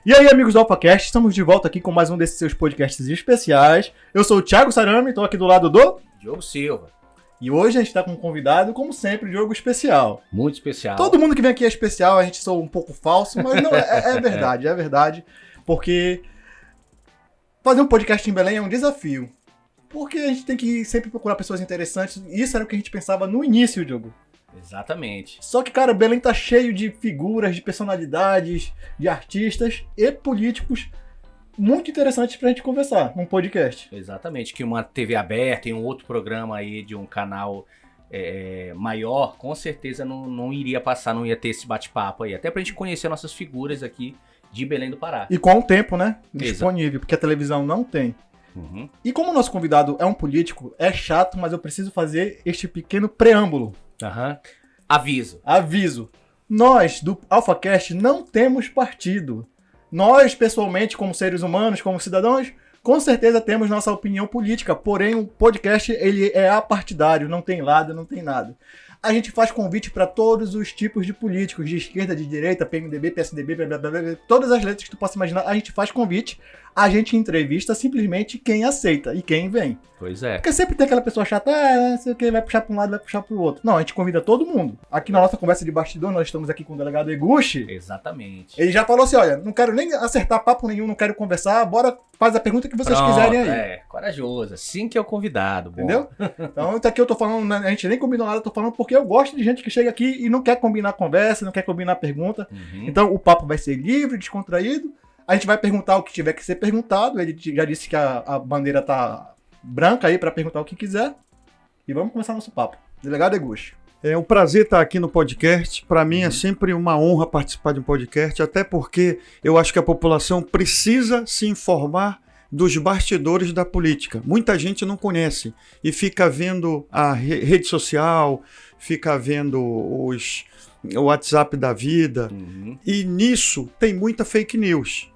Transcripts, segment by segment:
E aí, amigos do AlphaCast, estamos de volta aqui com mais um desses seus podcasts especiais. Eu sou o Thiago Sarami, estou aqui do lado do Diogo Silva. E hoje a gente está com um convidado, como sempre, Diogo especial. Muito especial. Todo mundo que vem aqui é especial, a gente sou um pouco falso, mas não, é verdade, porque fazer um podcast em Belém é um desafio. Porque a gente tem que sempre procurar pessoas interessantes, e isso era o que a gente pensava no início, Diogo. Exatamente. Só que, cara, Belém tá cheio de figuras, de personalidades, de artistas e políticos muito interessantes pra gente conversar num podcast. Exatamente, que uma TV aberta e um outro programa aí de um canal maior, com certeza não iria passar, não ia ter esse bate-papo aí. Até pra gente conhecer nossas figuras aqui de Belém do Pará. E com o tempo, né? Disponível, porque a televisão não tem. Uhum. E como o nosso convidado é um político, é chato, mas eu preciso fazer este pequeno preâmbulo. Uhum. Aviso. Nós, do AlphaCast, não temos partido. Nós, pessoalmente, como seres humanos, como cidadãos, com certeza temos nossa opinião política. Porém, o podcast ele é apartidário, não tem lado, não tem nada. A gente faz convite para todos os tipos de políticos, de esquerda, de direita, PMDB, PSDB, blá, blá, blá, blá, todas as letras que tu possa imaginar, a gente faz convite, a gente entrevista simplesmente quem aceita e quem vem. Pois é. Porque sempre tem aquela pessoa chata, não sei o que, vai puxar para um lado, vai puxar para o outro. Não, a gente convida todo mundo. Aqui na nossa conversa de bastidor, nós estamos aqui com o delegado Eguchi. Exatamente. Ele já falou assim, olha, não quero nem acertar papo nenhum, não quero conversar, bora, faz a pergunta que vocês quiserem aí. Corajoso, assim que é o convidado. Bom. Entendeu? Então, isso aqui eu tô falando, a gente nem combinou nada, eu tô falando porque eu gosto de gente que chega aqui e não quer combinar conversa, não quer combinar pergunta. Uhum. Então, o papo vai ser livre, descontraído. A gente vai perguntar o que tiver que ser perguntado. Ele já disse que a bandeira tá branca aí pra perguntar o que quiser. E vamos começar nosso papo. Delegado Eguchi. É um prazer estar aqui no podcast. Para mim é sempre uma honra participar de um podcast, até porque eu acho que a população precisa se informar dos bastidores da política. Muita gente não conhece e fica vendo a rede social, fica vendo o WhatsApp da vida, e nisso tem muita fake news.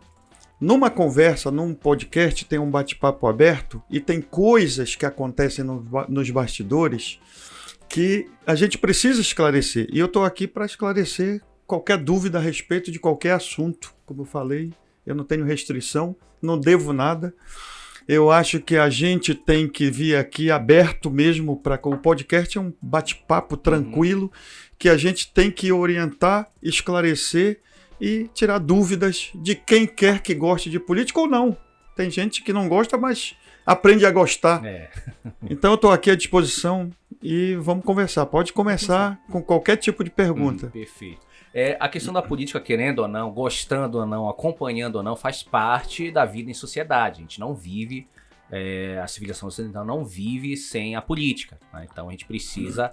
Numa conversa, num podcast, tem um bate-papo aberto e tem coisas que acontecem nos bastidores que a gente precisa esclarecer. E eu estou aqui para esclarecer qualquer dúvida a respeito de qualquer assunto. Como eu falei, eu não tenho restrição, não devo nada. Eu acho que a gente tem que vir aqui aberto mesmo para o podcast é um bate-papo tranquilo que a gente tem que orientar, esclarecer e tirar dúvidas de quem quer que goste de política ou não. Tem gente que não gosta, mas aprende a gostar. Então eu estou aqui à disposição e vamos conversar. Pode começar com qualquer tipo de pergunta. Perfeito. A questão da política, querendo ou não, gostando ou não, acompanhando ou não, faz parte da vida em sociedade. A gente não vive, a civilização ocidental não vive sem a política. Né? Então a gente precisa,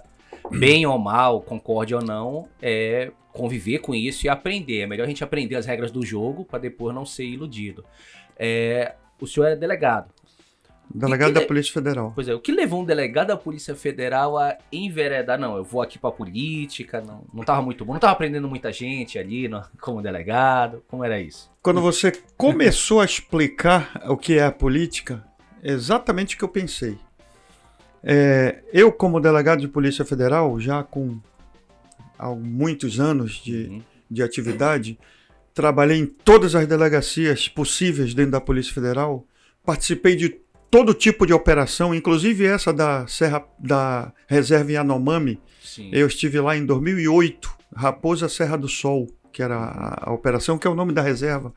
bem ou mal, concorde ou não, conviver com isso e aprender. É melhor a gente aprender as regras do jogo para depois não ser iludido. O senhor é delegado. Delegado da Polícia Federal. Pois é, o que levou um delegado da Polícia Federal a enveredar? Não, eu vou aqui pra política, não tava muito bom, não tava aprendendo muita gente ali como delegado, como era isso? Quando você começou a explicar o que é a política, é exatamente o que eu pensei. Eu, como delegado de Polícia Federal, já com há muitos anos de atividade, trabalhei em todas as delegacias possíveis dentro da Polícia Federal, participei de todo tipo de operação, inclusive essa da Reserva Yanomami. Sim. Eu estive lá em 2008, Raposa Serra do Sol, que era a operação, que é o nome da reserva.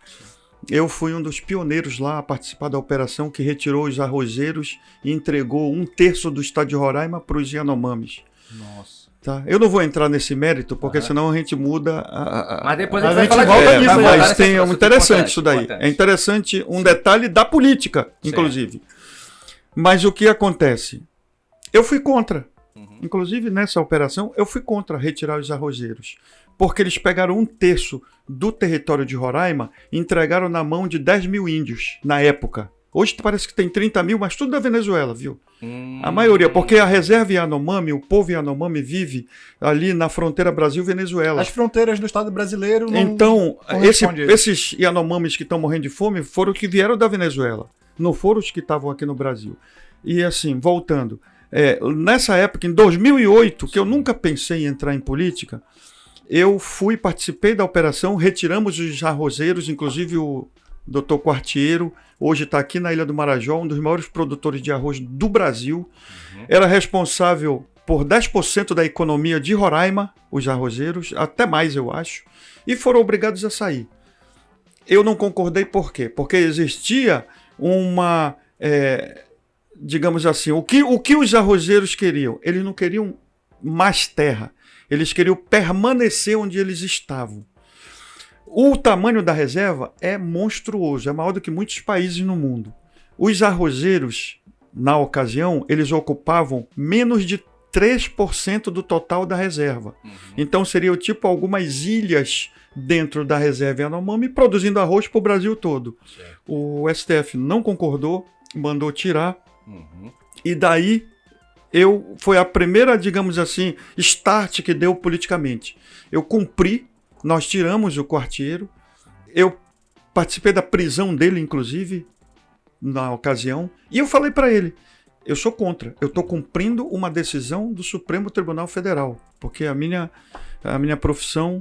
Eu fui um dos pioneiros lá a participar da operação que retirou os arrozeiros e entregou 1/3 do estado de Roraima para os Yanomamis. Nossa. Tá? Eu não vou entrar nesse mérito, porque senão a gente muda Mas depois a a gente gente vai falar volta nisso, mas tem interessante isso daí. Importante. É interessante um detalhe da política, inclusive. Mas o que acontece? Eu fui contra. Inclusive nessa operação, eu fui contra retirar os arrozeiros. Porque eles pegaram 1/3 do território de Roraima e entregaram na mão de 10 mil índios na época. Hoje parece que tem 30 mil, mas tudo da Venezuela, viu? A maioria, porque a reserva Yanomami, o povo Yanomami vive ali na fronteira Brasil-Venezuela. As fronteiras do Estado brasileiro não Então, correspondem. esses Yanomamis que estão morrendo de fome foram os que vieram da Venezuela. Não foram os que estavam aqui no Brasil. E assim, voltando. Nessa época, em 2008, que eu nunca pensei em entrar em política, Eu participei da operação, retiramos os arrozeiros, inclusive o Dr. Quartiero, hoje está aqui na Ilha do Marajó, um dos maiores produtores de arroz do Brasil. Era responsável por 10% da economia de Roraima, os arrozeiros, até mais eu acho, e foram obrigados a sair. Eu não concordei por quê? Porque existia uma, digamos assim, o que os arrozeiros queriam? Eles não queriam mais terra, eles queriam permanecer onde eles estavam. O tamanho da reserva é monstruoso, é maior do que muitos países no mundo. Os arrozeiros, na ocasião, eles ocupavam menos de 3% do total da reserva. Então seriam tipo algumas ilhas dentro da reserva Yanomami produzindo arroz para o Brasil todo. Certo. O STF não concordou, mandou tirar, e daí foi a primeira, digamos assim, start que deu politicamente. Eu cumpri, nós tiramos o Quartiero, eu participei da prisão dele, inclusive, na ocasião, e eu falei para ele, eu sou contra, eu estou cumprindo uma decisão do Supremo Tribunal Federal, porque a minha profissão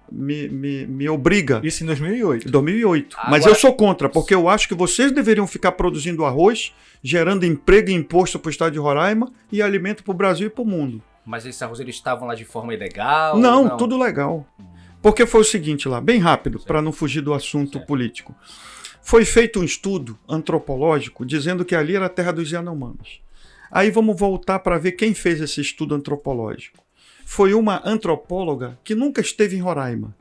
me obriga. Isso em 2008. 2008. Agora, mas eu sou contra, porque eu acho que vocês deveriam ficar produzindo arroz, gerando emprego e imposto para o estado de Roraima e alimento para o Brasil e para o mundo. Mas esses arrozeiros estavam lá de forma ilegal? Não, tudo legal. Porque foi o seguinte lá, bem rápido, para não fugir do assunto político. Foi feito um estudo antropológico dizendo que ali era a terra dos Yanomamis. Aí vamos voltar para ver quem fez esse estudo antropológico. Foi uma antropóloga que nunca esteve em Roraima.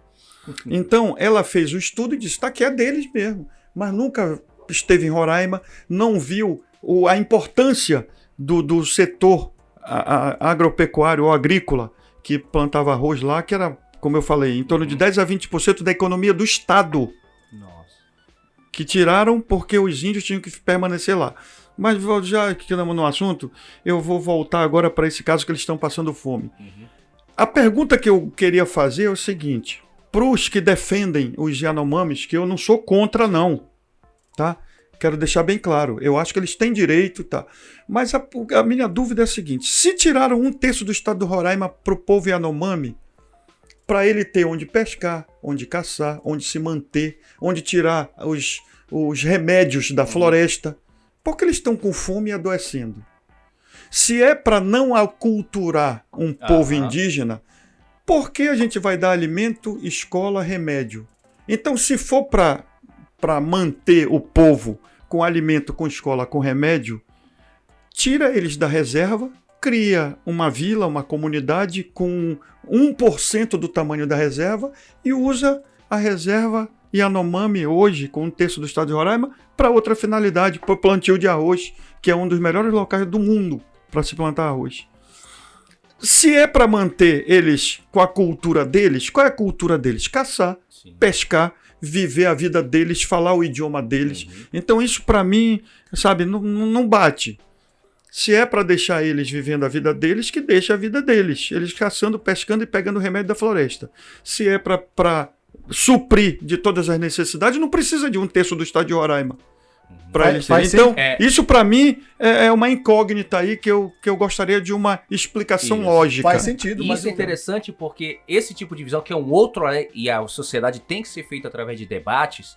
Então, ela fez o estudo e disse, tá, que é deles mesmo, mas nunca esteve em Roraima, não viu a importância do setor agropecuário ou agrícola que plantava arroz lá, que era, como eu falei, em torno de 10 a 20% da economia do estado. Que tiraram porque os índios tinham que permanecer lá. Mas já que estamos no assunto, eu vou voltar agora para esse caso que eles estão passando fome. A pergunta que eu queria fazer é o seguinte, para os que defendem os Yanomamis, que eu não sou contra não, tá? Quero deixar bem claro, eu acho que eles têm direito, tá? Mas a minha dúvida é a seguinte, se tiraram 1/3 do estado do Roraima para o povo Yanomami, para ele ter onde pescar, onde caçar, onde se manter, onde tirar os remédios da floresta, porque eles estão com fome e adoecendo. Se é para não aculturar um povo indígena, por que a gente vai dar alimento, escola, remédio? Então, se for para manter o povo com alimento, com escola, com remédio, tira eles da reserva, cria uma vila, uma comunidade com 1% do tamanho da reserva e usa a reserva Yanomami hoje, com 1/3 do estado de Roraima, para outra finalidade, para o plantio de arroz, que é um dos melhores locais do mundo para se plantar arroz. Se é para manter eles com a cultura deles, qual é a cultura deles? Caçar, pescar, viver a vida deles, falar o idioma deles. Então isso para mim, sabe, não bate. Se é para deixar eles vivendo a vida deles, que deixa a vida deles. Eles caçando, pescando e pegando o remédio da floresta. Se é para suprir de todas as necessidades, não precisa de 1/3 do estado de Roraima. Então, isso para mim é uma incógnita aí que eu gostaria de uma explicação lógica. Faz sentido. Isso é interessante porque esse tipo de visão, que é um outro, e a sociedade tem que ser feita através de debates,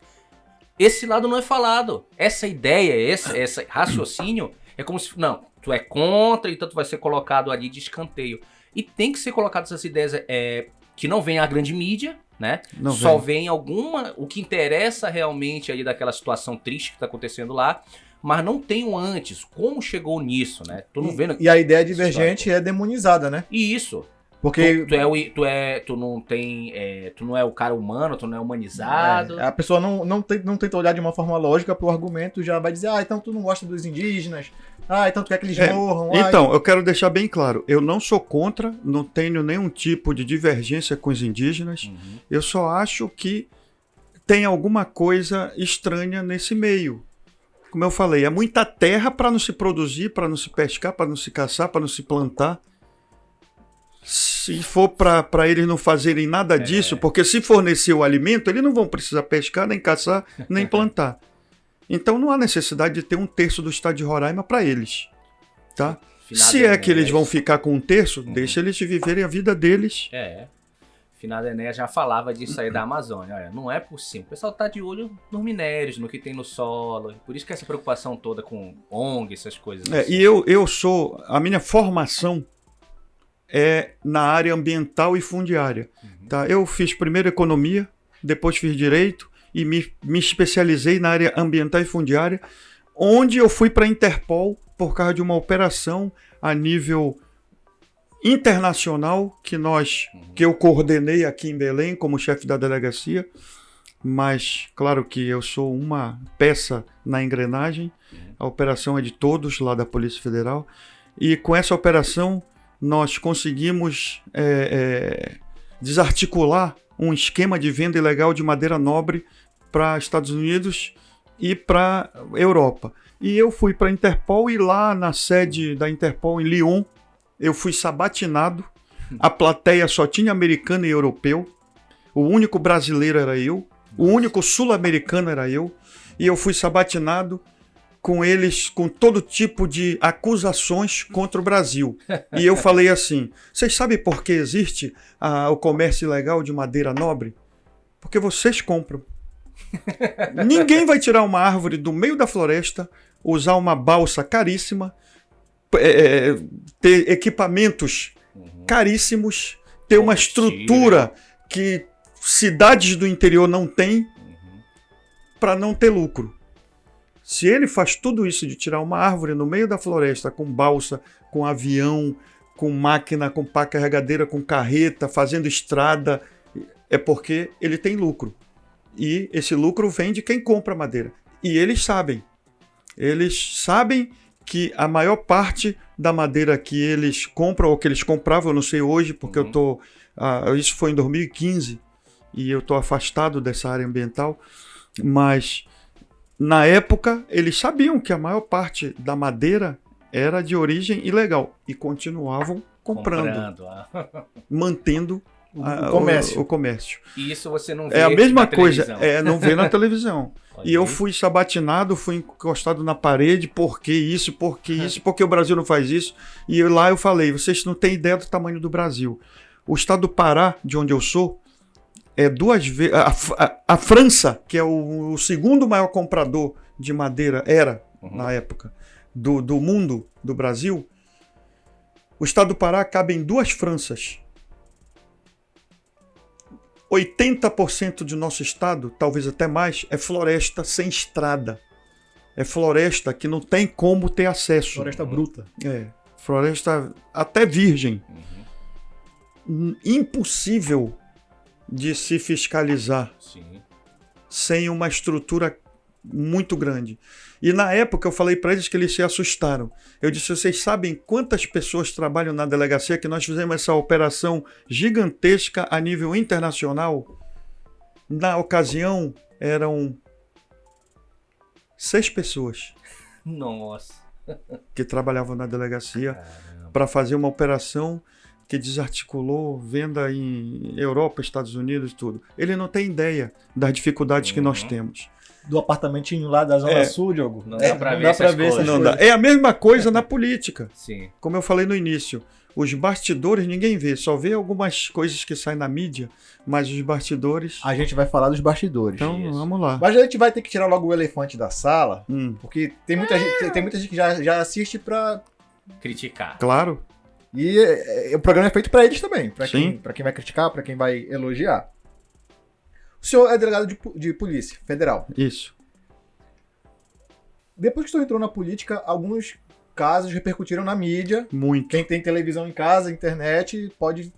esse lado não é falado. Essa ideia, esse raciocínio, é como se, não, tu é contra, então tu vai ser colocado ali de escanteio. E tem que ser colocado essas ideias que não vem a grande mídia, né? Só vem o que interessa realmente ali daquela situação triste que está acontecendo lá, mas não tem o antes, como chegou nisso, né? Tu não vendo. E a ideia divergente é demonizada, né? E isso. Porque tu não é o cara humano, tu não é humanizado. A pessoa não tenta olhar de uma forma lógica pro argumento, já vai dizer, então tu não gosta dos indígenas, então tu quer que eles morram. Então, eu quero deixar bem claro, eu não sou contra, não tenho nenhum tipo de divergência com os indígenas, eu só acho que tem alguma coisa estranha nesse meio. Como eu falei, é muita terra para não se produzir, para não se pescar, para não se caçar, para não se plantar. Se for para eles não fazerem nada disso, porque se fornecer o alimento, eles não vão precisar pescar, nem caçar, nem plantar. Então não há necessidade de ter 1/3 do estado de Roraima para eles. Tá? Se é que eles vão ficar com 1/3, deixa eles viverem a vida deles. Finado Enéas já falava disso aí da Amazônia. Olha, não é possível. O pessoal tá de olho nos minérios, no que tem no solo. Por isso que essa preocupação toda com ONG, essas coisas. Assim. E a minha formação é na área ambiental e fundiária. Tá? Eu fiz primeiro economia, depois fiz direito e me especializei na área ambiental e fundiária, onde eu fui para a Interpol por causa de uma operação a nível internacional que eu coordenei aqui em Belém como chefe da delegacia, mas claro que eu sou uma peça na engrenagem, a operação é de todos lá da Polícia Federal, e com essa operação nós conseguimos desarticular um esquema de venda ilegal de madeira nobre para Estados Unidos e para Europa. E eu fui para a Interpol e lá na sede da Interpol em Lyon, eu fui sabatinado, a plateia só tinha americano e europeu, o único brasileiro era eu, o único sul-americano era eu, e eu fui sabatinado com eles, com todo tipo de acusações contra o Brasil. E eu falei assim, vocês sabem por que existe o comércio ilegal de madeira nobre? Porque vocês compram. Ninguém vai tirar uma árvore do meio da floresta, usar uma balsa caríssima, ter equipamentos caríssimos, ter uma estrutura que cidades do interior não têm para não ter lucro. Se ele faz tudo isso de tirar uma árvore no meio da floresta com balsa, com avião, com máquina, com pá carregadeira, com carreta, fazendo estrada, é porque ele tem lucro. E esse lucro vem de quem compra madeira. E eles sabem. Eles sabem que a maior parte da madeira que eles compram, ou que eles compravam, eu não sei hoje, porque isso foi em 2015, e eu estou afastado dessa área ambiental, mas na época eles sabiam que a maior parte da madeira era de origem ilegal e continuavam comprando. Mantendo o comércio. E isso você não vê É a mesma coisa, televisão. Não vê na televisão. E eu fui sabatinado, fui encostado na parede, por que isso, porque o Brasil não faz isso. E lá eu falei, vocês não têm ideia do tamanho do Brasil. O estado do Pará, de onde eu sou, é 2 vezes... A França, que é o segundo maior comprador de madeira, na época, do mundo, do Brasil, o estado do Pará cabe em 2 Franças. 80% do nosso estado, talvez até mais, é floresta sem estrada. É floresta que não tem como ter acesso. Floresta bruta. Floresta até virgem. Impossível de se fiscalizar. Sim. Sem uma estrutura muito grande. E na época eu falei para eles que eles se assustaram. Eu disse, vocês sabem quantas pessoas trabalham na delegacia que nós fizemos essa operação gigantesca a nível internacional? Na ocasião eram 6 pessoas. Nossa. Que trabalhavam na delegacia para fazer uma operação que desarticulou venda em Europa, Estados Unidos, tudo. Ele não tem ideia das dificuldades que nós temos. Do apartamentinho lá da Zona Sul, Diogo. Não dá pra ver essas coisas. Não dá. É a mesma coisa na política. Sim. Como eu falei no início, os bastidores ninguém vê, só vê algumas coisas que saem na mídia, mas os bastidores... A gente vai falar dos bastidores. Então, vamos lá. Mas a gente vai ter que tirar logo o elefante da sala, porque tem muita gente que já assiste pra... criticar. Claro. E o programa é feito pra eles também, pra Sim. quem vai criticar, pra quem vai elogiar. O senhor é delegado de polícia federal. Isso. Depois que o senhor entrou na política, alguns casos repercutiram na mídia. Muito. Quem tem televisão em casa, internet, pode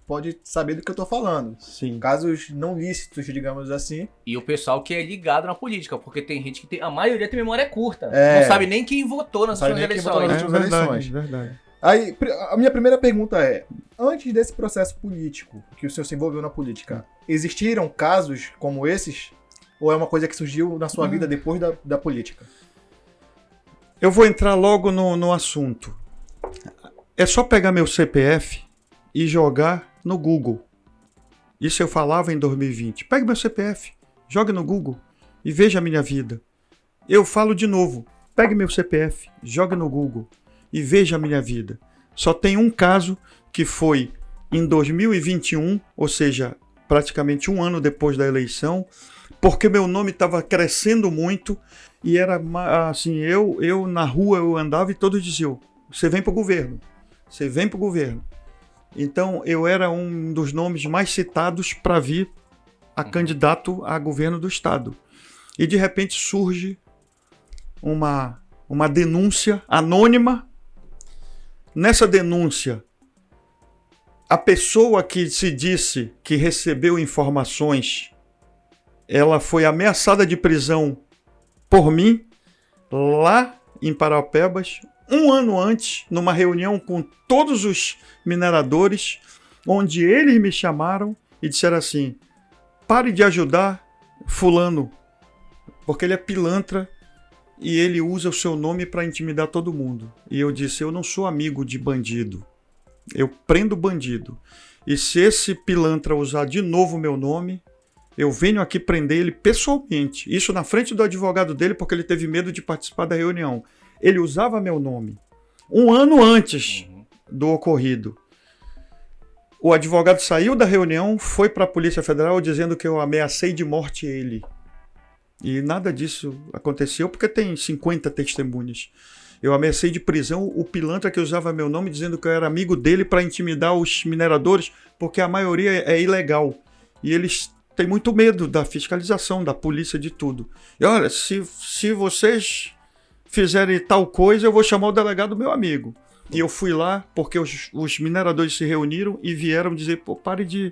saber do que eu tô falando. Sim. Casos não lícitos, digamos assim. E o pessoal que é ligado na política, porque tem gente que tem... A maioria tem memória curta. É. Não sabe nem quem votou nas Sabe últimas nem quem votou eleições. nas últimas eleições. Verdade. Aí, a minha primeira pergunta é, antes desse processo político, que o senhor se envolveu na política, existiram casos como esses? Ou é uma coisa que surgiu na sua vida depois da política? Eu vou entrar logo no assunto. É só pegar meu CPF e jogar no Google. Isso eu falava em 2020. Pegue meu CPF, jogue no Google e veja a minha vida. Eu falo de novo. Pegue meu CPF, jogue no Google e veja a minha vida. Só tem um caso que foi em 2021, ou seja, praticamente um ano depois da eleição, porque meu nome estava crescendo muito e era assim, eu na rua eu andava e todos diziam, você vem para o governo, você vem para o governo. Então eu era um dos nomes mais citados para vir a candidato a governo do estado. E de repente surge uma denúncia anônima. Nessa denúncia, a pessoa que se disse que recebeu informações, ela foi ameaçada de prisão por mim, lá em Paraupebas, um ano antes, numa reunião com todos os mineradores, onde eles me chamaram e disseram assim, pare de ajudar fulano, porque ele é pilantra e ele usa o seu nome para intimidar todo mundo. E eu disse, eu não sou amigo de bandido, eu prendo bandido. E se esse pilantra usar de novo meu nome, eu venho aqui prender ele pessoalmente. Isso na frente do advogado dele, porque ele teve medo de participar da reunião. Ele usava meu nome. Um ano antes do ocorrido. O advogado saiu da reunião, foi para a Polícia Federal dizendo que eu ameacei de morte ele. E nada disso aconteceu, porque tem 50 testemunhas. Eu ameacei de prisão o pilantra que usava meu nome, dizendo que eu era amigo dele para intimidar os mineradores, porque a maioria é ilegal. E eles têm muito medo da fiscalização, da polícia, de tudo. E olha, se vocês fizerem tal coisa, eu vou chamar o delegado meu amigo. E eu fui lá, porque os mineradores se reuniram e vieram dizer, pô, pare de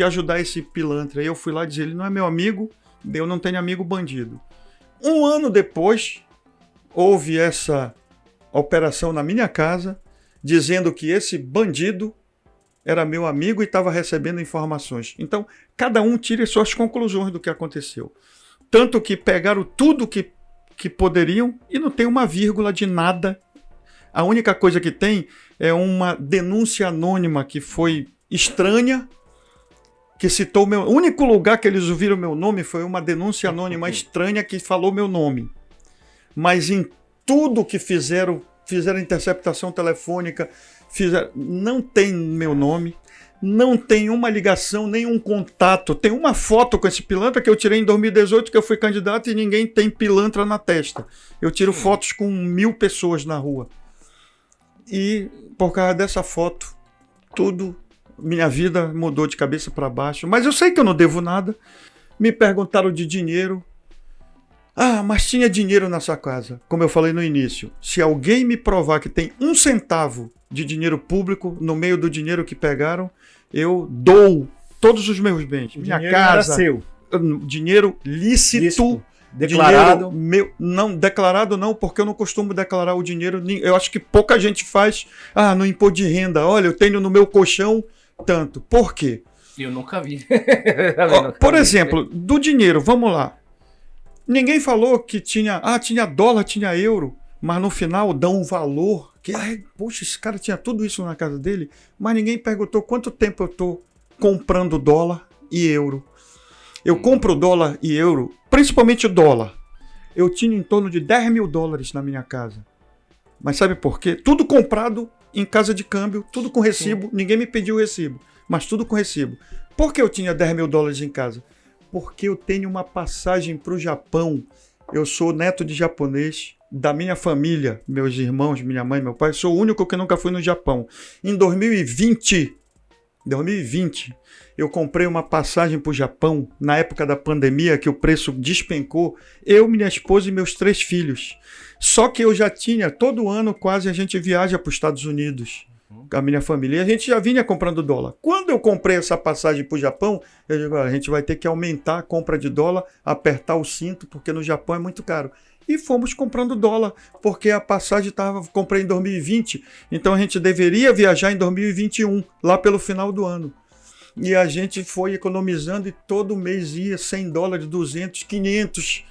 ajudar esse pilantra. E eu fui lá dizer, ele não é meu amigo, eu não tenho amigo bandido. Um ano depois, houve essa operação na minha casa, dizendo que esse bandido era meu amigo e estava recebendo informações. Então, cada um tire suas conclusões do que aconteceu. Tanto que pegaram tudo que poderiam e não tem uma vírgula de nada. A única coisa que tem é uma denúncia anônima que foi estranha, que citou o meu... O único lugar que eles ouviram meu nome foi uma denúncia anônima estranha que falou meu nome. Mas em tudo que fizeram interceptação telefônica, não tem meu nome, não tem uma ligação, nenhum contato. Tem uma foto com esse pilantra que eu tirei em 2018, que eu fui candidato e ninguém tem pilantra na testa. Eu tiro fotos com 1000 pessoas na rua. E por causa dessa foto, minha vida mudou de cabeça para baixo. Mas eu sei que eu não devo nada. Me perguntaram de dinheiro. Ah, mas tinha dinheiro na sua casa. Como eu falei no início, se alguém me provar que tem 1 centavo de dinheiro público no meio do dinheiro que pegaram, eu dou todos os meus bens. Minha casa, era seu. Dinheiro lícito. Declarado? Não, declarado não, porque eu não costumo declarar o dinheiro. Eu acho que pouca gente faz. Ah, no imposto de renda. Olha, eu tenho no meu colchão tanto. Por quê? Eu nunca vi. Por exemplo, do dinheiro, vamos lá. Ninguém falou que tinha dólar, tinha euro, mas no final dão um valor. Poxa, esse cara tinha tudo isso na casa dele, mas ninguém perguntou quanto tempo eu estou comprando dólar e euro. Eu compro dólar e euro, principalmente dólar. Eu tinha em torno de 10 mil dólares na minha casa. Mas sabe por quê? Tudo comprado em casa de câmbio, tudo com recibo. Ninguém me pediu recibo, mas tudo com recibo. Por que eu tinha 10 mil dólares em casa? Porque eu tenho uma passagem para o Japão. Eu sou neto de japonês, da minha família, meus irmãos, minha mãe, meu pai. Sou o único que nunca fui no Japão. Em 2020, eu comprei uma passagem para o Japão, na época da pandemia, que o preço despencou, eu, minha esposa e meus 3 filhos. Só que eu já tinha, todo ano quase a gente viaja para os Estados Unidos, a minha família, e a gente já vinha comprando dólar. Quando eu comprei essa passagem para o Japão, eu digo, a gente vai ter que aumentar a compra de dólar, apertar o cinto, porque no Japão é muito caro. E fomos comprando dólar, porque a passagem comprei em 2020, então a gente deveria viajar em 2021, lá pelo final do ano. E a gente foi economizando e todo mês ia 100 dólares, 200, 500,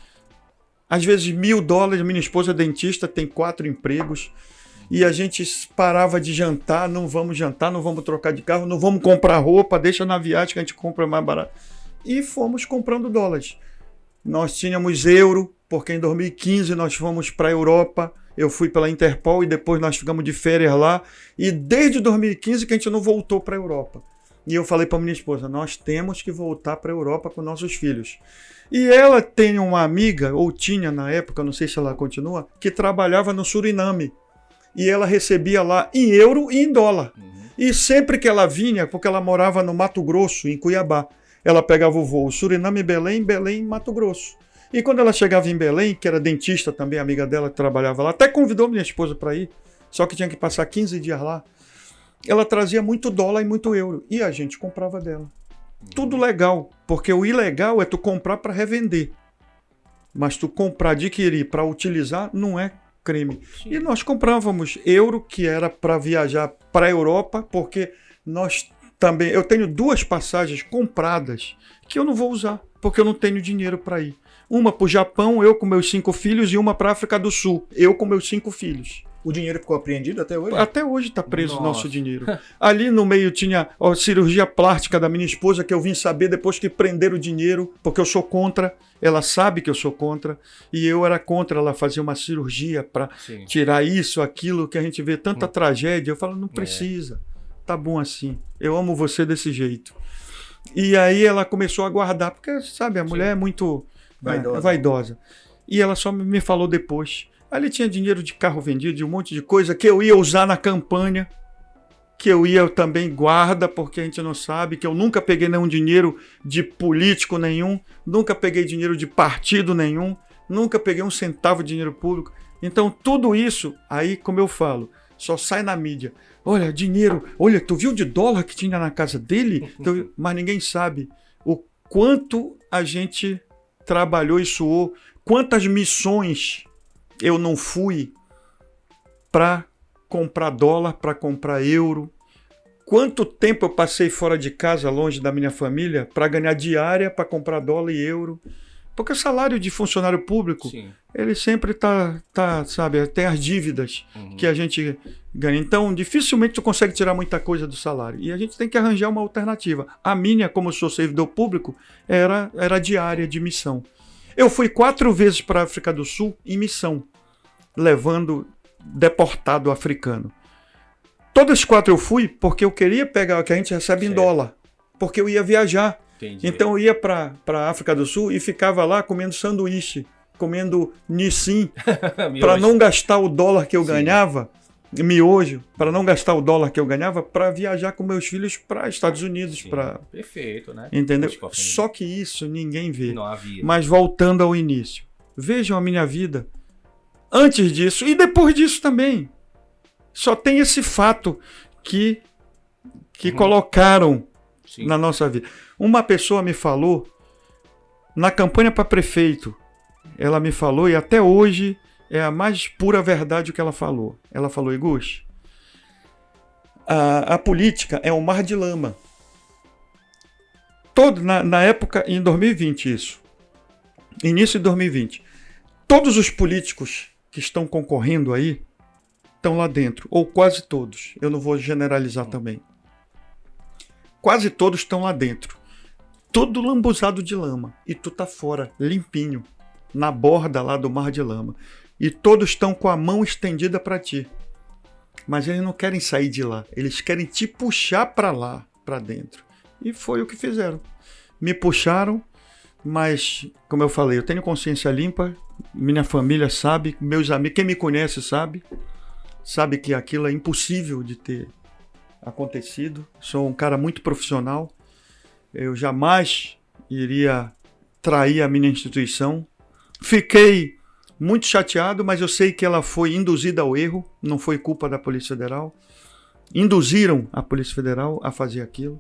às vezes 1.000 dólares. Minha esposa é dentista, tem 4 empregos. E a gente parava de jantar, não vamos jantar, não vamos trocar de carro, não vamos comprar roupa, deixa na viagem que a gente compra mais barato. E fomos comprando dólares. Nós tínhamos euro, porque em 2015 nós fomos para a Europa, eu fui pela Interpol e depois nós ficamos de férias lá. E desde 2015 que a gente não voltou para a Europa. E eu falei para minha esposa, nós temos que voltar para a Europa com nossos filhos. E ela tem uma amiga, ou tinha na época, não sei se ela continua, que trabalhava no Suriname. E ela recebia lá em euro e em dólar. E sempre que ela vinha, porque ela morava no Mato Grosso, em Cuiabá, ela pegava o voo Suriname-Belém, Belém-Mato Grosso. E quando ela chegava em Belém, que era dentista também, amiga dela que trabalhava lá, até convidou minha esposa para ir, só que tinha que passar 15 dias lá. Ela trazia muito dólar e muito euro. E a gente comprava dela. Tudo legal, porque o ilegal é tu comprar para revender. Mas tu comprar, adquirir para utilizar, não é crime. Sim. E nós comprávamos euro, que era para viajar para a Europa, porque nós também... Eu tenho 2 passagens compradas que eu não vou usar, porque eu não tenho dinheiro para ir. Uma para o Japão, eu com meus 5 filhos, e uma para a África do Sul, eu com meus 5 filhos. O dinheiro ficou apreendido até hoje? Até hoje está preso o nosso dinheiro. Ali no meio tinha a cirurgia plástica da minha esposa, que eu vim saber depois que prenderam o dinheiro, porque eu sou contra. Ela sabe que eu sou contra. E eu era contra ela fazer uma cirurgia para tirar isso, aquilo, que a gente vê tanta tragédia. Eu falo, não precisa. Tá bom assim. Eu amo você desse jeito. E aí ela começou a guardar, porque, sabe, a mulher é muito vaidosa. E ela só me falou depois. Ali tinha dinheiro de carro vendido, de um monte de coisa que eu ia usar na campanha, que eu ia também guarda, porque a gente não sabe, que eu nunca peguei nenhum dinheiro de político nenhum, nunca peguei dinheiro de partido nenhum, nunca peguei um centavo de dinheiro público. Então tudo isso, aí como eu falo, só sai na mídia. Olha, dinheiro, olha, tu viu de dólar que tinha na casa dele? Então, mas ninguém sabe o quanto a gente trabalhou e suou, quantas missões eu não fui para comprar dólar, para comprar euro. Quanto tempo eu passei fora de casa, longe da minha família, para ganhar diária, para comprar dólar e euro. Porque o salário de funcionário público, ele sempre sabe, tem as dívidas que a gente ganha. Então, dificilmente tu consegue tirar muita coisa do salário. E a gente tem que arranjar uma alternativa. A minha, como eu sou servidor público, era diária de missão. Eu fui 4 vezes para a África do Sul em missão, levando deportado africano. Todas as 4 eu fui porque eu queria pegar o que a gente recebe em dólar, porque eu ia viajar. Entendi. Então eu ia para a África do Sul e ficava lá comendo sanduíche, comendo nissin, para não gastar o dólar que eu ganhava, miojo, para não gastar o dólar que eu ganhava, para viajar com meus filhos para Estados Unidos. Perfeito, né? Entendeu? Só que isso ninguém vê. Não havia. Mas voltando ao início, vejam a minha vida antes disso e depois disso também. Só tem esse fato que colocaram na nossa vida. Uma pessoa me falou, na campanha para prefeito, ela me falou, e até hoje é a mais pura verdade o que ela falou. Ela falou, Iguchi, a política é um mar de lama. Na época, em 2020 isso, início de 2020, todos os políticos que estão concorrendo aí estão lá dentro, ou quase todos, eu não vou generalizar também. Quase todos estão lá dentro, todo lambuzado de lama, e tu tá fora, limpinho, na borda lá do mar de lama. E todos estão com a mão estendida para ti. Mas eles não querem sair de lá. Eles querem te puxar para lá, para dentro. E foi o que fizeram. Me puxaram, mas, como eu falei, eu tenho consciência limpa. Minha família sabe, meus amigos, quem me conhece sabe que aquilo é impossível de ter acontecido. Sou um cara muito profissional. Eu jamais iria trair a minha instituição. Fiquei muito chateado, mas eu sei que ela foi induzida ao erro, não foi culpa da Polícia Federal. Induziram a Polícia Federal a fazer aquilo.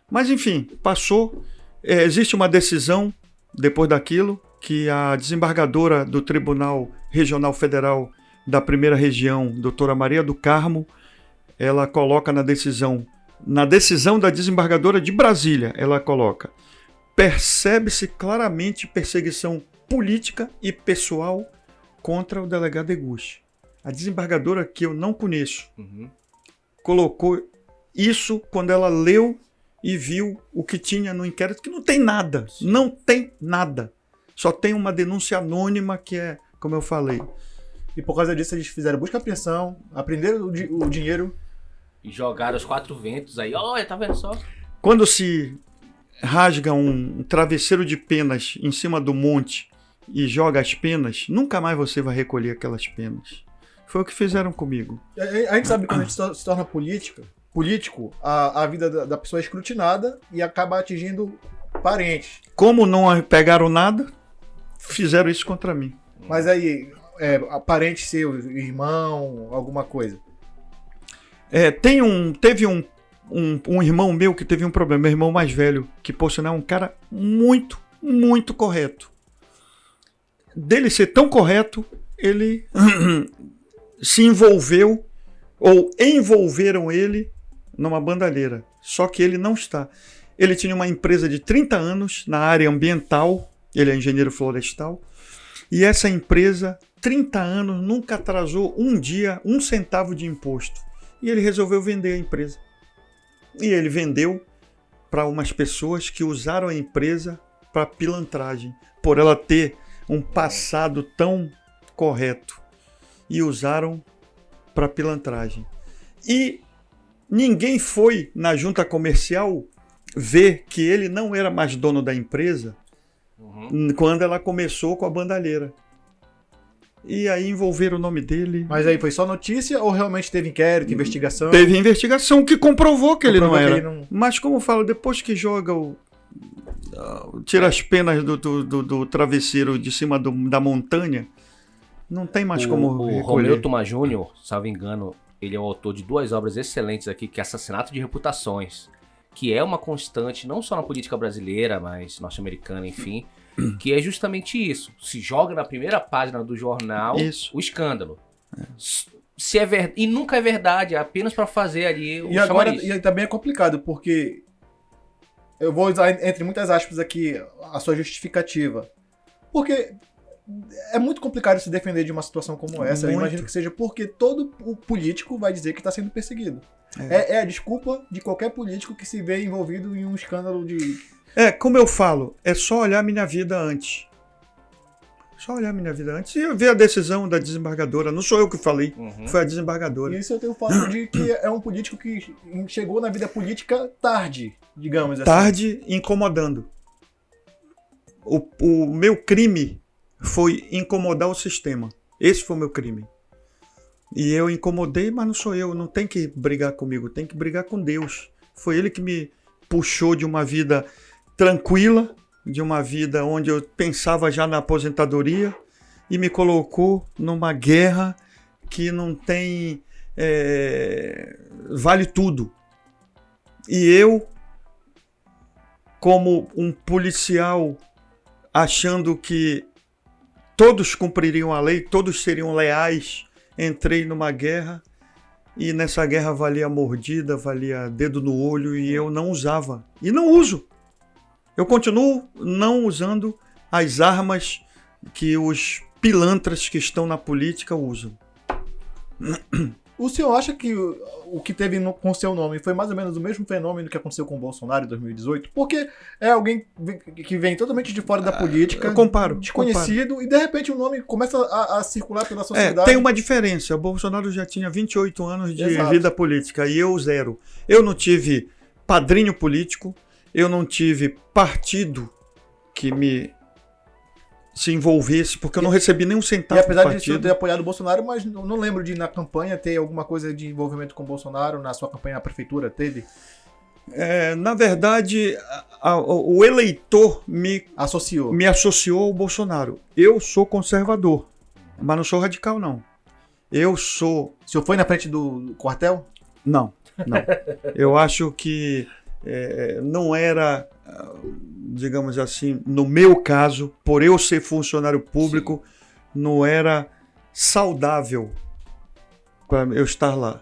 Mas, enfim, passou. Existe uma decisão, depois daquilo, que a desembargadora do Tribunal Regional Federal da Primeira Região, doutora Maria do Carmo, ela coloca na decisão da desembargadora de Brasília, ela coloca: percebe-se claramente perseguição política e pessoal contra o delegado Iguchi. A desembargadora, que eu não conheço, colocou isso quando ela leu e viu o que tinha no inquérito, que não tem nada. Sim. Não tem nada. Só tem uma denúncia anônima que é, como eu falei. E por causa disso eles fizeram busca e apreensão, apreenderam o dinheiro. E jogaram os 4 ventos aí. Olha, tá vendo só? quando se rasga um travesseiro de penas em cima do monte e joga as penas, nunca mais você vai recolher aquelas penas. Foi o que fizeram comigo. A gente sabe que quando a gente se torna político, a vida da pessoa é escrutinada e acaba atingindo parentes. Como não pegaram nada, fizeram isso contra mim. Mas aí, parente seu, irmão, alguma coisa. Teve um irmão meu que teve um problema, meu irmão mais velho, que por sinal é um cara muito, muito correto. Dele ser tão correto, ele se envolveu, ou envolveram ele numa bandalheira. Só que ele não está. Ele tinha uma empresa de 30 anos na área ambiental, ele é engenheiro florestal, e essa empresa, 30 anos, nunca atrasou um dia, 1 centavo de imposto. E ele resolveu vender a empresa. E ele vendeu para umas pessoas que usaram a empresa para pilantragem, por ela ter um passado tão correto. E usaram para pilantragem. E ninguém foi na junta comercial ver que ele não era mais dono da empresa quando ela começou com a bandalheira. E aí envolveram o nome dele. Mas aí foi só notícia ou realmente teve inquérito, investigação? Teve investigação que comprovou que ele não era. Mas como eu falo, depois que joga tira as penas do travesseiro de cima da montanha, não tem mais como recolher. O Romeu Tuma Júnior, salvo engano, ele é o autor de 2 obras excelentes aqui, que é Assassinato de Reputações, que é uma constante não só na política brasileira, mas norte-americana, enfim, que é justamente isso. Se joga na primeira página do jornal o escândalo. Se é e nunca é verdade, é apenas para fazer ali o chamariz. E também é complicado, porque eu vou usar entre muitas aspas aqui a sua justificativa. Porque é muito complicado se defender de uma situação como essa. Eu imagino que seja porque todo o político vai dizer que está sendo perseguido. É a desculpa de qualquer político que se vê envolvido em um escândalo de... Como eu falo, é só olhar minha vida antes. Só olhar minha vida antes e ver a decisão da desembargadora. Não sou eu que falei, foi a desembargadora. E isso eu tenho falado de que é um político que chegou na vida política tarde, digamos assim. Tarde, incomodando. O meu crime foi incomodar o sistema. Esse foi o meu crime. E eu incomodei, mas não sou eu. Não tem que brigar comigo, tem que brigar com Deus. Foi ele que me puxou de uma vida tranquila, de uma vida onde eu pensava já na aposentadoria e me colocou numa guerra que não tem... vale tudo. E eu, como um policial, achando que todos cumpririam a lei, todos seriam leais, entrei numa guerra e nessa guerra valia mordida, valia dedo no olho e eu não usava. E não uso. Eu continuo não usando as armas que os pilantras que estão na política usam. O senhor acha que o que teve com seu nome foi mais ou menos o mesmo fenômeno que aconteceu com o Bolsonaro em 2018? Porque é alguém que vem totalmente de fora da política, eu comparo, desconhecido, e de repente o nome começa a circular pela sociedade. Tem uma diferença. O Bolsonaro já tinha 28 anos de vida política e eu 0. Eu não tive padrinho político, eu não tive partido que se envolvesse, porque eu não recebi nem um centavo. E apesar de você ter apoiado o Bolsonaro, mas não lembro de na campanha ter alguma coisa de envolvimento com o Bolsonaro, na sua campanha na prefeitura, teve? Na verdade, o eleitor me associou ao Bolsonaro. Eu sou conservador, mas não sou radical, não. Eu sou... O senhor foi na frente do quartel? Não. Eu acho que não era... digamos assim, no meu caso, por eu ser funcionário público, não era saudável para eu estar lá.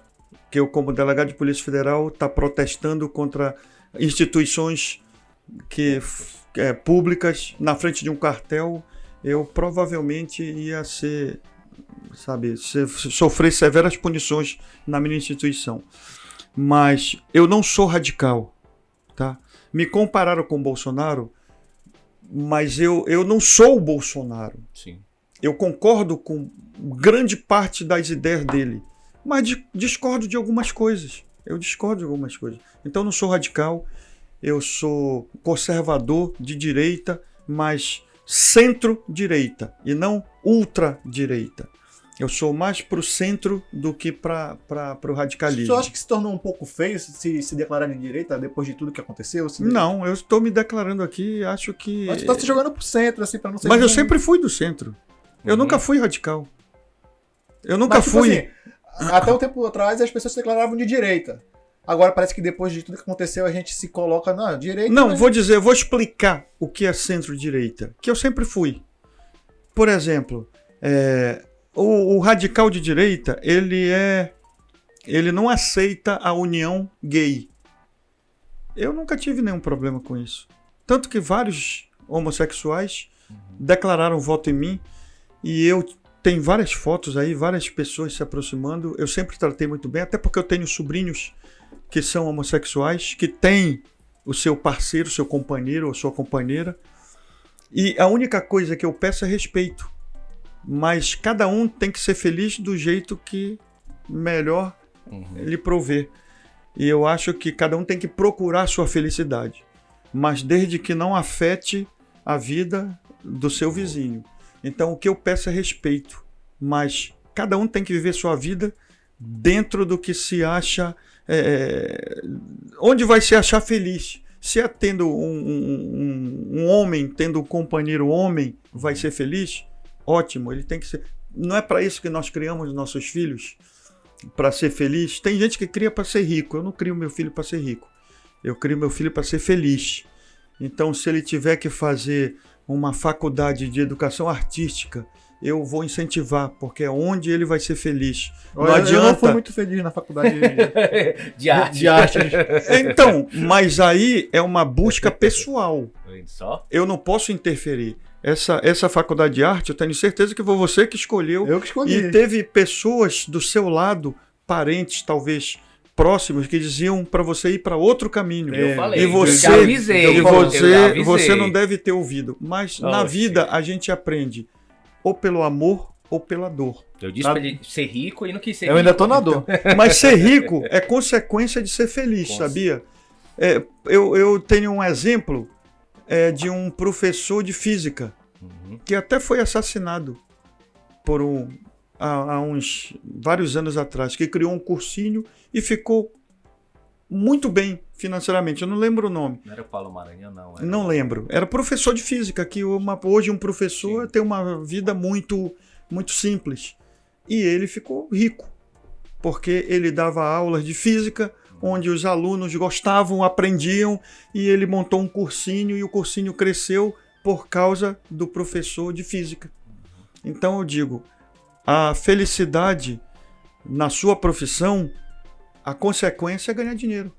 Que eu, como delegado de Polícia Federal, está protestando contra instituições públicas na frente de um quartel, eu provavelmente ia sofrer severas punições na minha instituição. Mas eu não sou radical, tá? Me compararam com o Bolsonaro, mas eu não sou o Bolsonaro. Sim. Eu concordo com grande parte das ideias dele, mas discordo de algumas coisas. Eu discordo de algumas coisas. Então eu não sou radical, eu sou conservador de direita, mas centro-direita e não ultra-direita. Eu sou mais para o centro do que para o radicalismo. Você acha que se tornou um pouco feio se declarar de direita depois de tudo que aconteceu? Não, eu estou me declarando aqui, acho que... Mas você está se jogando pro centro, assim, para não ser... Mas eu sempre fui do centro. Eu nunca fui radical. Eu nunca Mas, tipo fui... assim, até um tempo atrás as pessoas se declaravam de direita. Agora parece que depois de tudo que aconteceu a gente se coloca na direita. Não, vou explicar o que é centro-direita, que eu sempre fui. Por exemplo, o radical de direita, ele não aceita a união gay. Eu nunca tive nenhum problema com isso. Tanto que vários homossexuais declararam voto em mim e eu tenho várias fotos aí, várias pessoas se aproximando. Eu sempre tratei muito bem, até porque eu tenho sobrinhos que são homossexuais, que têm o seu parceiro, seu companheiro ou sua companheira. E a única coisa que eu peço é respeito. Mas cada um tem que ser feliz do jeito que melhor lhe prover. E eu acho que cada um tem que procurar a sua felicidade. Mas desde que não afete a vida do seu vizinho. Então o que eu peço é respeito. Mas cada um tem que viver sua vida dentro do que se acha... onde vai se achar feliz. Se é tendo um homem, tendo um companheiro homem, vai ser feliz, ótimo, ele tem que ser. Não é para isso que nós criamos nossos filhos, para ser feliz. Tem gente que cria para ser rico, eu não crio meu filho para ser rico, eu crio meu filho para ser feliz. Então, se ele tiver que fazer uma faculdade de educação artística, eu vou incentivar, porque é onde ele vai ser feliz. Não adianta... Eu não fui muito feliz na faculdade de arte. de arte. Então, mas aí é uma busca pessoal. Só? Eu não posso interferir. Essa faculdade de arte, eu tenho certeza que foi você que escolheu. Eu que escolhi. E teve pessoas do seu lado, parentes talvez próximos, que diziam para você ir para outro caminho. Eu falei, e você, eu avisei. Você não deve ter ouvido. Mas na vida a gente aprende ou pelo amor ou pela dor. Eu disse pra ele ser rico e não quis ser rico. Eu ainda tô na dor. Mas ser rico é consequência de ser feliz, sabia? Eu tenho um exemplo de um professor de física que até foi assassinado por há uns vários anos atrás, que criou um cursinho e ficou muito bem financeiramente. Eu não lembro o nome. Não era o Paulo Maranhão, não. Não lembro. Era professor de física, que hoje um professor tem uma vida muito, muito simples. E ele ficou rico, porque ele dava aulas de física, onde os alunos gostavam, aprendiam, e ele montou um cursinho, e o cursinho cresceu por causa do professor de física. Então eu digo, a felicidade na sua profissão, a consequência é ganhar dinheiro.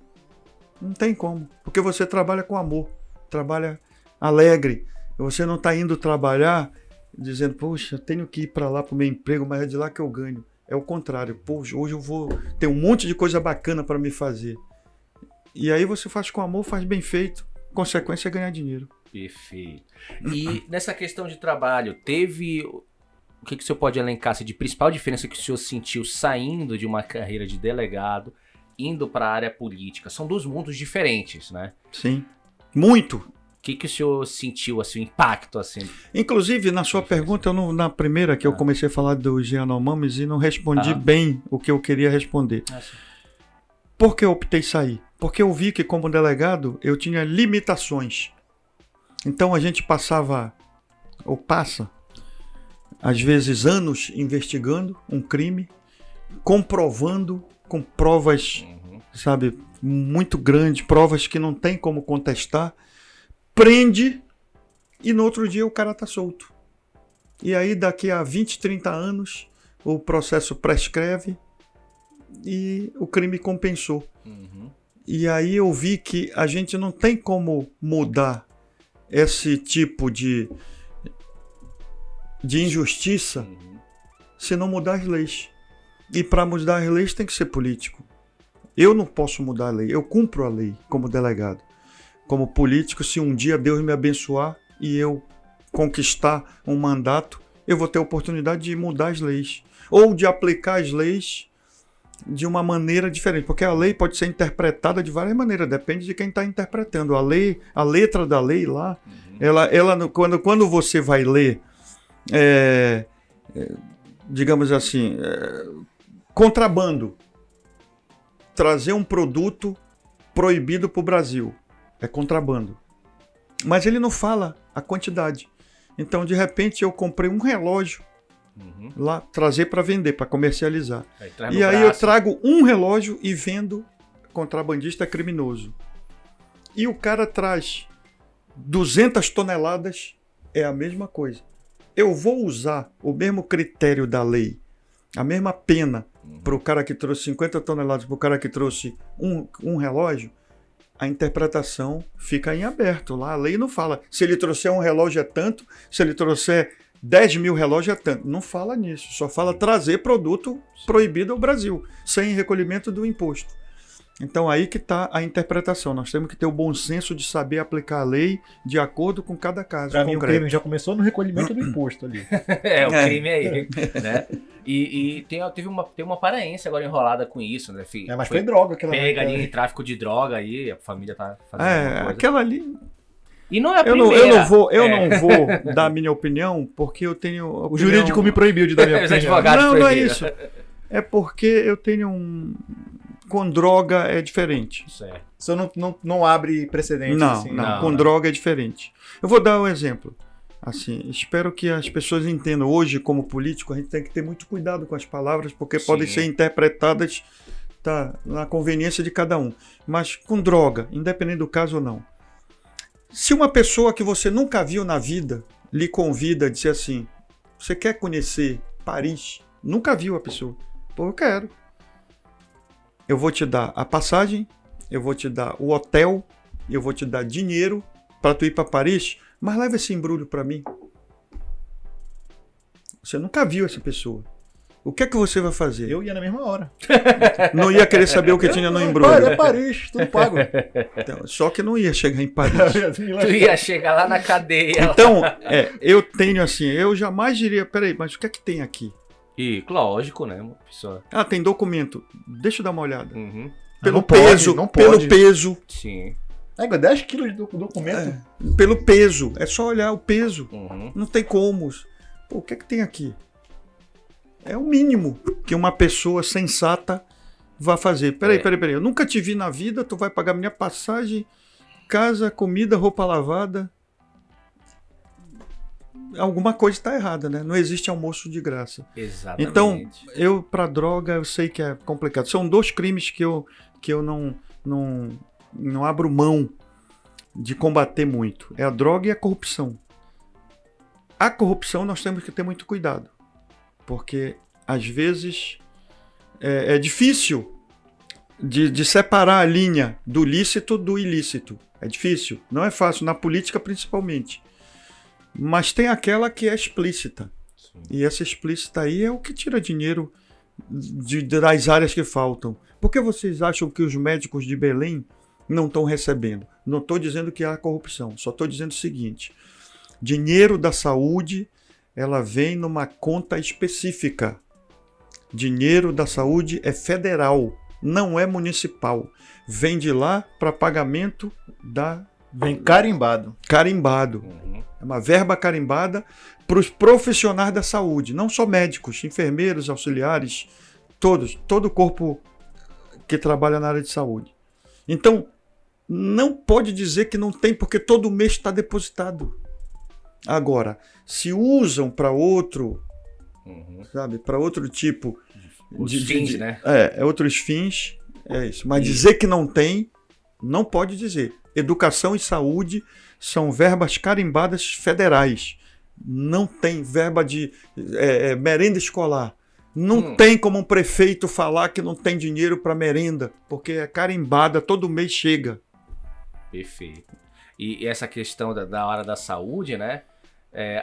Não tem como, porque você trabalha com amor, trabalha alegre. Você não está indo trabalhar dizendo, poxa, eu tenho que ir para lá para o meu emprego, mas é de lá que eu ganho. É o contrário, poxa, hoje eu vou ter um monte de coisa bacana para me fazer. E aí você faz com amor, faz bem feito, consequência é ganhar dinheiro. Perfeito. E nessa questão de trabalho, teve... O que o senhor pode elencar de principal diferença que o senhor sentiu saindo de uma carreira de delegado, indo para a área política? São dois mundos diferentes, né? Sim, muito. O que o senhor sentiu, assim, o impacto, assim? Inclusive, na sua pergunta, na primeira que eu comecei a falar do Yanomamis e não respondi bem o que eu queria responder. Por que eu optei sair? Porque eu vi que, como delegado, eu tinha limitações. Então, a gente passa, às vezes, anos investigando um crime, comprovando com provas, sabe, muito grandes, provas que não tem como contestar, prende e no outro dia o cara tá solto. E aí daqui a 20, 30 anos o processo prescreve e o crime compensou. E aí eu vi que a gente não tem como mudar esse tipo de injustiça se não mudar as leis. E para mudar as leis tem que ser político. Eu não posso mudar a lei, eu cumpro a lei como delegado. Como político, se um dia Deus me abençoar e eu conquistar um mandato, eu vou ter a oportunidade de mudar as leis. Ou de aplicar as leis de uma maneira diferente, porque a lei pode ser interpretada de várias maneiras, depende de quem está interpretando. A lei, a letra da lei lá, quando você vai ler, digamos assim, contrabando, trazer um produto proibido para o Brasil, é contrabando. Mas ele não fala a quantidade. Então, de repente, eu comprei um relógio lá, trazer para vender, para comercializar. E aí eu trago um relógio e vendo, contrabandista criminoso. E o cara traz 200 toneladas, é a mesma coisa. Eu vou usar o mesmo critério da lei, a mesma pena para o cara que trouxe 50 toneladas, para o cara que trouxe um relógio, a interpretação fica em aberto. Lá a lei não fala, se ele trouxer um relógio é tanto, se ele trouxer 10 mil relógios é tanto. Não fala nisso, só fala trazer produto proibido ao Brasil, sem recolhimento do imposto. Então aí que está a interpretação. Nós temos que ter o bom senso de saber aplicar a lei de acordo com cada caso Pra mim, o concreto. crime já começou no recolhimento do imposto ali. O crime aí, né? E tem uma paraense agora enrolada com isso, né, filho? Mas foi droga aquela. Pega ali em tráfico de droga aí, a família tá fazendo alguma coisa. Aquela ali. E não é a Eu primeira. não vou dar a minha opinião, porque eu tenho. O jurídico me proibiu de dar minha Os opinião. advogados Não é proibiram. isso. É porque eu tenho com droga é diferente. Certo. Você não abre precedente Não, assim. não, com droga é diferente. Eu vou dar um exemplo. Assim, espero que as pessoas entendam. Hoje, como político, a gente tem que ter muito cuidado com as palavras, porque podem ser interpretadas na conveniência de cada um. Mas com droga, independente do caso ou não. Se uma pessoa que você nunca viu na vida lhe convida a dizer assim, você quer conhecer Paris? Nunca viu a pessoa. Pô, eu quero. Eu vou te dar a passagem, eu vou te dar o hotel, eu vou te dar dinheiro para tu ir para Paris, mas leva esse embrulho para mim. Você nunca viu essa pessoa. O que é que você vai fazer? Eu ia na mesma hora. Não ia querer saber o que tinha no embrulho. É Paris, tudo pago. Então, só que não ia chegar em Paris. Tu ia chegar lá na cadeia. Então, eu tenho assim, eu jamais diria, peraí, mas o que é que tem aqui? E, lógico, né, uma pessoa. Ah, tem documento. Deixa eu dar uma olhada. Uhum. Pelo Não pode, peso, não pode. pelo peso. Sim. 10 quilos de documento. Pelo peso. É só olhar o peso. Uhum. Não tem como. Pô, o que é que tem aqui? É o mínimo que uma pessoa sensata vai fazer. Peraí. Eu nunca te vi na vida, tu vai pagar minha passagem, casa, comida, roupa lavada. Alguma coisa está errada, né? Não existe almoço de graça. Exatamente. Então, para droga, eu sei que é complicado. São 2 crimes que eu não abro mão de combater muito. É a droga e a corrupção. A corrupção nós temos que ter muito cuidado. Porque, às vezes, é difícil de separar a linha do lícito do ilícito. É difícil. Não é fácil, na política principalmente. Mas tem aquela que é explícita. Sim. E essa explícita aí é o que tira dinheiro das áreas que faltam. Por que vocês acham que os médicos de Belém não estão recebendo? Não estou dizendo que há corrupção, só estou dizendo o seguinte. Dinheiro da saúde, ela vem numa conta específica. Dinheiro da saúde é federal, não é municipal. Vem de lá para pagamento da... Vem carimbado. Carimbado. Uhum. É uma verba carimbada para os profissionais da saúde, não só médicos, enfermeiros, auxiliares, todo o corpo que trabalha na área de saúde. Então, não pode dizer que não tem, porque todo mês está depositado. Agora, se usam para outro, sabe, para outro tipo de fins, né? Outros fins, é isso. Mas dizer que não tem, não pode dizer. Educação e saúde são verbas carimbadas federais. Não tem verba de merenda escolar. Não tem como um prefeito falar que não tem dinheiro para merenda, porque é carimbada, todo mês chega. Perfeito. E essa questão da hora da saúde, né?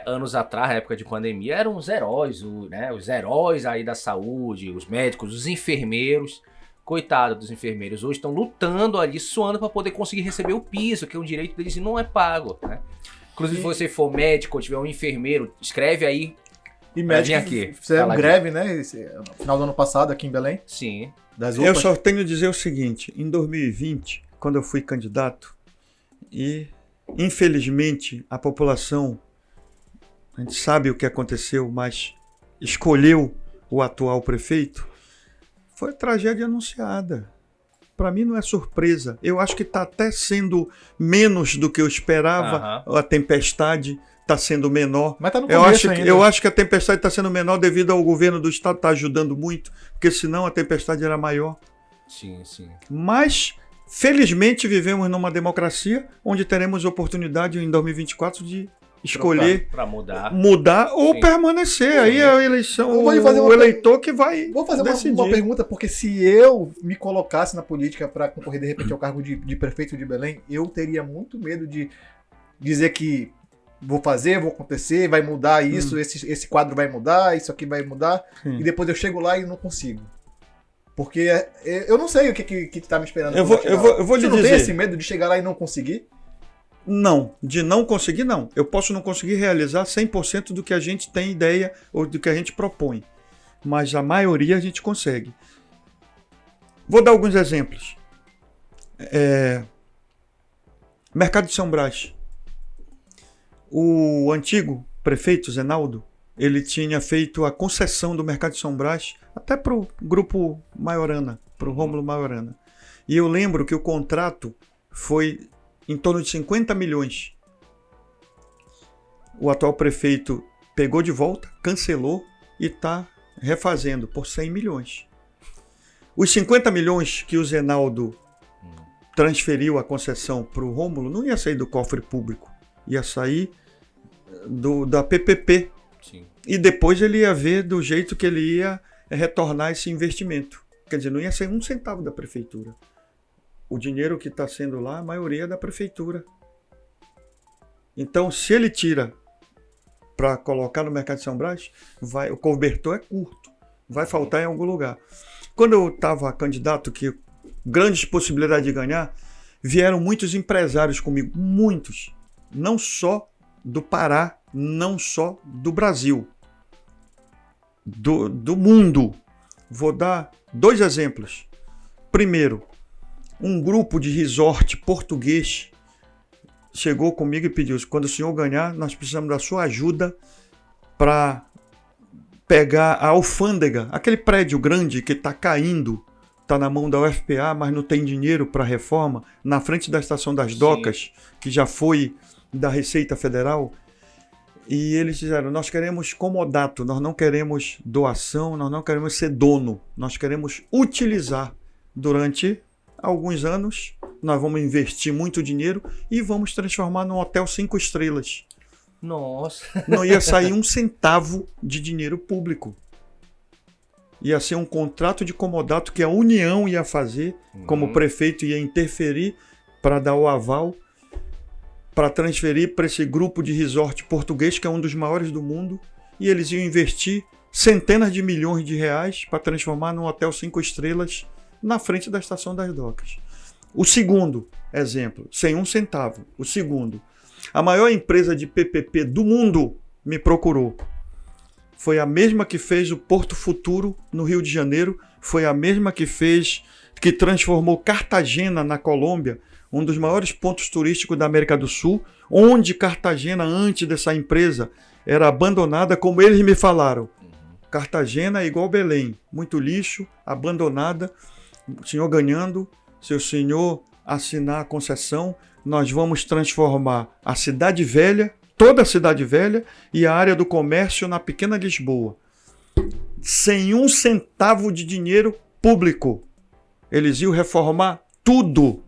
Anos atrás, na época de pandemia, eram os heróis, né? Os heróis aí da saúde, os médicos, os enfermeiros. Coitado dos enfermeiros, hoje estão lutando ali, suando para poder conseguir receber o piso, que é um direito deles e não é pago, né? Inclusive, se você for médico ou tiver um enfermeiro, escreve aí E Vai vir médicos aqui, fizeram falar greve, né? No final do ano passado, aqui em Belém, Sim. das Eu UPAs. só tenho a dizer o seguinte, em 2020, quando eu fui candidato, e infelizmente a população, a gente sabe o que aconteceu, mas escolheu o atual prefeito, foi tragédia anunciada. Para mim não é surpresa. Eu acho que está até sendo menos do que eu esperava. A tempestade está sendo menor. Mas tá no começo ainda. Eu acho que a tempestade está sendo menor devido ao governo do estado estar ajudando muito, porque senão a tempestade era maior. Sim, sim. Mas, felizmente, vivemos numa democracia onde teremos oportunidade em 2024 de escolher Para mudar. mudar ou Sim. permanecer. Sim. Aí a eleição, Eu vou lhe fazer o uma eleitor que vai Vou fazer decidir. uma pergunta, porque se eu me colocasse na política para concorrer de repente ao cargo de prefeito de Belém, eu teria muito medo de dizer que vou fazer, vou acontecer, vai mudar isso, esse quadro vai mudar, isso aqui vai mudar, Sim. e depois eu chego lá e não consigo. Porque eu não sei o que tá me esperando. Eu vou Você lhe não tem dizer. esse medo de chegar lá e não conseguir? Não, de não conseguir, não. Eu posso não conseguir realizar 100% do que a gente tem ideia ou do que a gente propõe. Mas a maioria a gente consegue. Vou dar alguns exemplos. Mercado de São Brás. O antigo prefeito Zenaldo, ele tinha feito a concessão do Mercado de São Brás até para o grupo Maiorana, para o Rômulo Maiorana. E eu lembro que o contrato foi em torno de 50 milhões. O atual prefeito pegou de volta, cancelou e está refazendo por 100 milhões. Os 50 milhões que o Zenaldo transferiu a concessão para o Rômulo não ia sair do cofre público, ia sair da PPP. Sim. E depois ele ia ver do jeito que ele ia retornar esse investimento. Quer dizer, não ia sair um centavo da prefeitura. O dinheiro que está sendo lá, a maioria é da prefeitura. Então, se ele tira para colocar no Mercado de São Brás, o cobertor é curto, vai faltar em algum lugar. Quando eu estava candidato, que grandes possibilidades de ganhar, vieram muitos empresários comigo, muitos, não só do Pará, não só do Brasil, do mundo. Vou dar 2 exemplos. Primeiro, um grupo de resort português chegou comigo e pediu: quando o senhor ganhar, nós precisamos da sua ajuda para pegar a alfândega, aquele prédio grande que está caindo, está na mão da UFPA, mas não tem dinheiro para reforma, na frente da Estação das Docas, que já foi da Receita Federal. E eles disseram: nós queremos comodato, nós não queremos doação, nós não queremos ser dono, nós queremos utilizar durante alguns anos, nós vamos investir muito dinheiro e vamos transformar num hotel 5 estrelas. Nossa. Não ia sair um centavo de dinheiro público. Ia ser um contrato de comodato que a União ia fazer, como o prefeito ia interferir para dar o aval, para transferir para esse grupo de resort português, que é um dos maiores do mundo, e eles iam investir centenas de milhões de reais para transformar num hotel 5 estrelas na frente da Estação das Docas. O segundo exemplo, sem um centavo. O segundo, a maior empresa de PPP do mundo me procurou. Foi a mesma que fez o Porto Futuro no Rio de Janeiro, foi a mesma que transformou Cartagena na Colômbia, um dos maiores pontos turísticos da América do Sul, onde Cartagena, antes dessa empresa, era abandonada, como eles me falaram. Cartagena é igual Belém, muito lixo, abandonada. O senhor ganhando, se o senhor assinar a concessão, nós vamos transformar a Cidade Velha, toda a Cidade Velha e a área do comércio na pequena Lisboa. Sem um centavo de dinheiro público. Eles iam reformar tudo.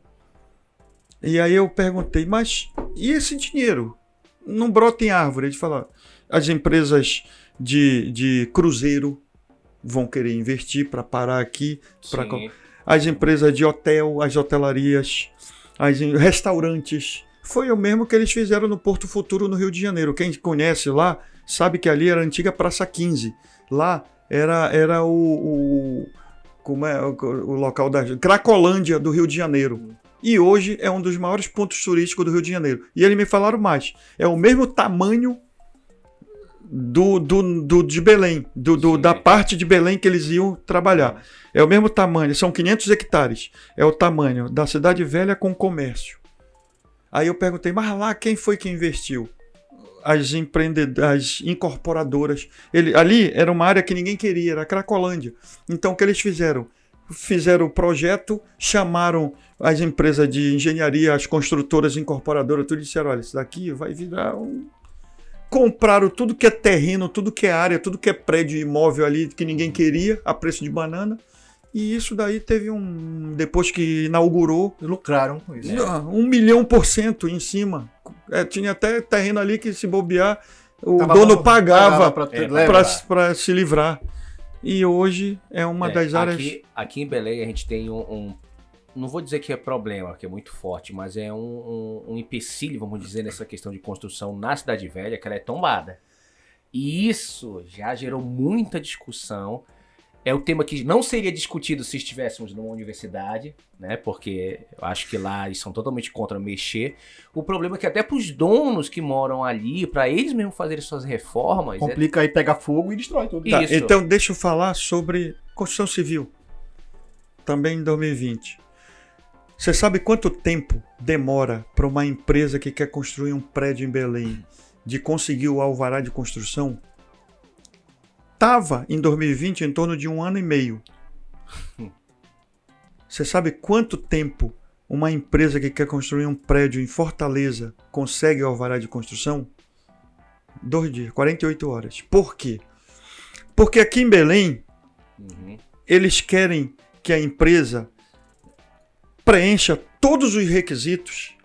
E aí eu perguntei: mas e esse dinheiro? Não brota em árvore. Eles falaram: as empresas de cruzeiro vão querer investir para parar aqui. As empresas de hotel, as hotelarias, restaurantes. Foi o mesmo que eles fizeram no Porto Futuro, no Rio de Janeiro. Quem conhece lá sabe que ali era a antiga Praça 15. Lá era o local da Cracolândia do Rio de Janeiro. E hoje é um dos maiores pontos turísticos do Rio de Janeiro. E eles me falaram mais. É o mesmo tamanho de Belém, da parte de Belém que eles iam trabalhar. É o mesmo tamanho, são 500 hectares. É o tamanho da Cidade Velha com comércio. Aí eu perguntei, mas lá quem foi que investiu? As incorporadoras. Ali era uma área que ninguém queria, era a Cracolândia. Então o que eles fizeram? Fizeram o projeto, chamaram as empresas de engenharia, as construtoras, incorporadoras, tudo, e disseram, olha, isso daqui vai virar um... Compraram tudo que é terreno, tudo que é área, tudo que é prédio imóvel ali que ninguém queria, a preço de banana. E isso daí teve depois que inaugurou... Lucraram com isso. 1.000.000% em cima. Tinha até terreno ali que, se bobear, o Tava dono bom, pagava pra se livrar. E hoje é uma das áreas... Aqui em Belém a gente tem não vou dizer que é problema, que é muito forte, mas é um empecilho, vamos dizer, nessa questão de construção na Cidade Velha, que ela é tombada. E isso já gerou muita discussão. É o tema que não seria discutido se estivéssemos numa universidade, né? Porque eu acho que lá eles são totalmente contra mexer. O problema é que até para os donos que moram ali, para eles mesmos fazerem suas reformas... Complica aí, pega fogo e destrói tudo. Tá, então deixa eu falar sobre construção civil. Também em 2020. Você sabe quanto tempo demora para uma empresa que quer construir um prédio em Belém de conseguir o alvará de construção? Estava em 2020 em torno de 1 ano e meio. Você sabe quanto tempo uma empresa que quer construir um prédio em Fortaleza consegue o alvará de construção? 2 dias, 48 horas. Por quê? Porque aqui em Belém, eles querem que a empresa preencha todos os requisitos,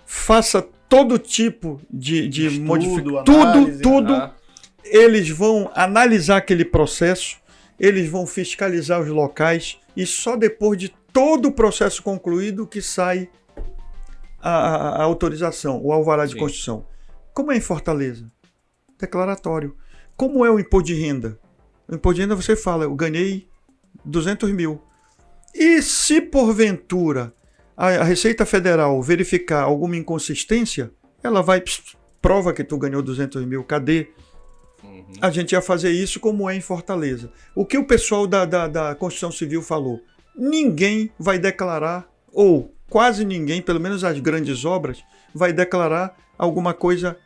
faça todo tipo de modificação, tudo. Eles vão analisar aquele processo, eles vão fiscalizar os locais e só depois de todo o processo concluído que sai a autorização, o alvará de construção. Como é em Fortaleza? Declaratório. Como é o imposto de renda? O imposto de renda você fala, eu ganhei 200 mil. E se porventura a Receita Federal verificar alguma inconsistência, ela vai, prova que tu ganhou 200 mil, cadê? A gente ia fazer isso como é em Fortaleza. O que o pessoal da Construção Civil falou? Ninguém vai declarar, ou quase ninguém, pelo menos as grandes obras, vai declarar alguma coisa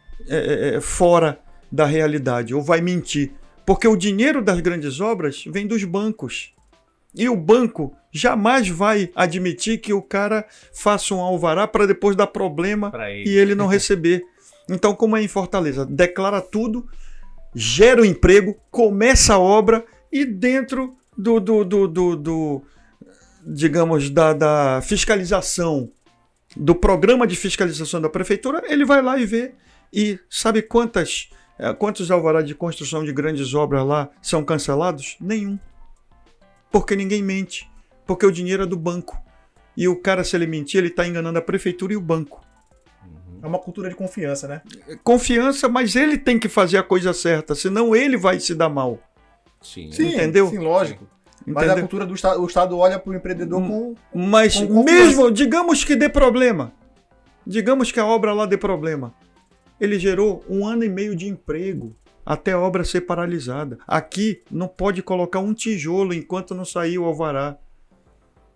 fora da realidade, ou vai mentir. Porque o dinheiro das grandes obras vem dos bancos. E o banco jamais vai admitir que o cara faça um alvará para depois dar problema e ele não receber. Então, como é em Fortaleza, declara tudo, gera o emprego, começa a obra e dentro digamos, da fiscalização, do programa de fiscalização da prefeitura, ele vai lá e vê. E sabe quantos alvarás de construção de grandes obras lá são cancelados? Nenhum. Porque ninguém mente. Porque o dinheiro é do banco. E o cara, se ele mentir, ele está enganando a prefeitura e o banco. É uma cultura de confiança, né? Confiança, mas ele tem que fazer a coisa certa, senão ele vai se dar mal. Sim, entendeu? Sim, lógico. Sim. Mas a cultura do Estado, o Estado olha para o empreendedor com... Mas com mesmo, digamos que dê problema. Digamos que a obra lá dê problema. Ele gerou 1 ano e meio de emprego até a obra ser paralisada. Aqui não pode colocar um tijolo enquanto não sair o alvará.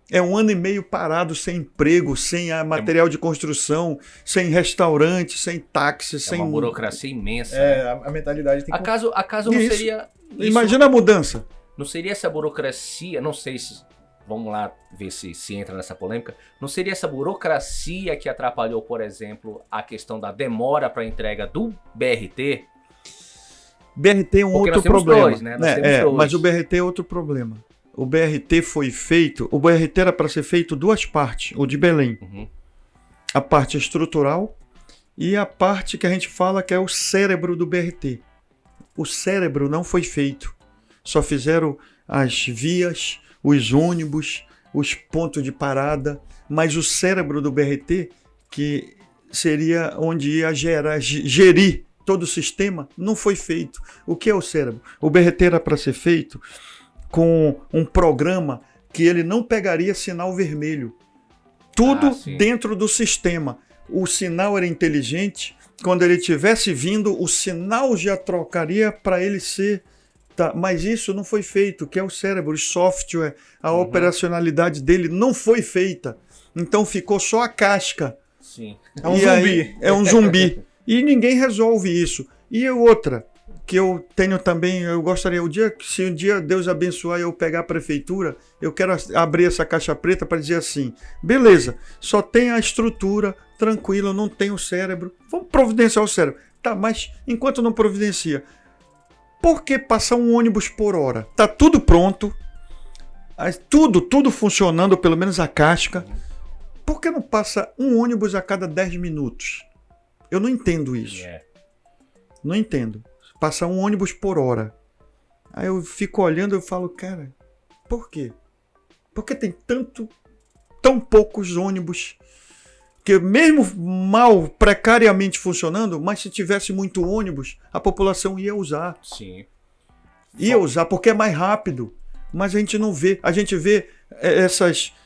É 1 ano e meio parado, sem emprego, sem material de construção, sem restaurante, sem táxi, sem... uma burocracia imensa. A mentalidade tem que... Acaso não seria... Imagina a mudança. Não seria essa burocracia, não sei se... Vamos lá ver se entra nessa polêmica. Não seria essa burocracia que atrapalhou, por exemplo, a questão da demora para a entrega do BRT? BRT é um Porque outro problema. Dois, né? Nós temos dois. Mas o BRT é outro problema. O BRT foi feito... O BRT era para ser feito 2 partes, o de Belém. A parte estrutural e a parte que a gente fala que é o cérebro do BRT. O cérebro não foi feito. Só fizeram as vias, os ônibus, os pontos de parada, mas o cérebro do BRT, que seria onde ia gerir todo o sistema, não foi feito. O que é o cérebro? O BRT era para ser feito com um programa que ele não pegaria sinal vermelho. Tudo dentro do sistema. O sinal era inteligente, quando ele tivesse vindo, o sinal já trocaria para ele ser... Tá, mas isso não foi feito, que é o cérebro, o software, a operacionalidade dele não foi feita. Então ficou só a casca. Sim. É um E zumbi. aí, é um zumbi. E ninguém resolve isso. E outra, que eu tenho também, eu gostaria, se um dia Deus abençoar e eu pegar a prefeitura, eu quero abrir essa caixa preta para dizer assim, beleza, só tem a estrutura, tranquilo, não tem o cérebro, vamos providenciar o cérebro. Tá, mas enquanto não providencia, por que passar um ônibus por hora? Tá tudo pronto, tudo funcionando, pelo menos a casca. Por que não passa um ônibus a cada 10 minutos? Eu não entendo isso. Não entendo. Passa um ônibus por hora. Aí eu fico olhando e falo, cara, por quê? Por que tem tão poucos ônibus? Que mesmo mal, precariamente funcionando, mas se tivesse muito ônibus, a população ia usar. Sim. Ia usar porque é mais rápido. Mas a gente não vê. A gente vê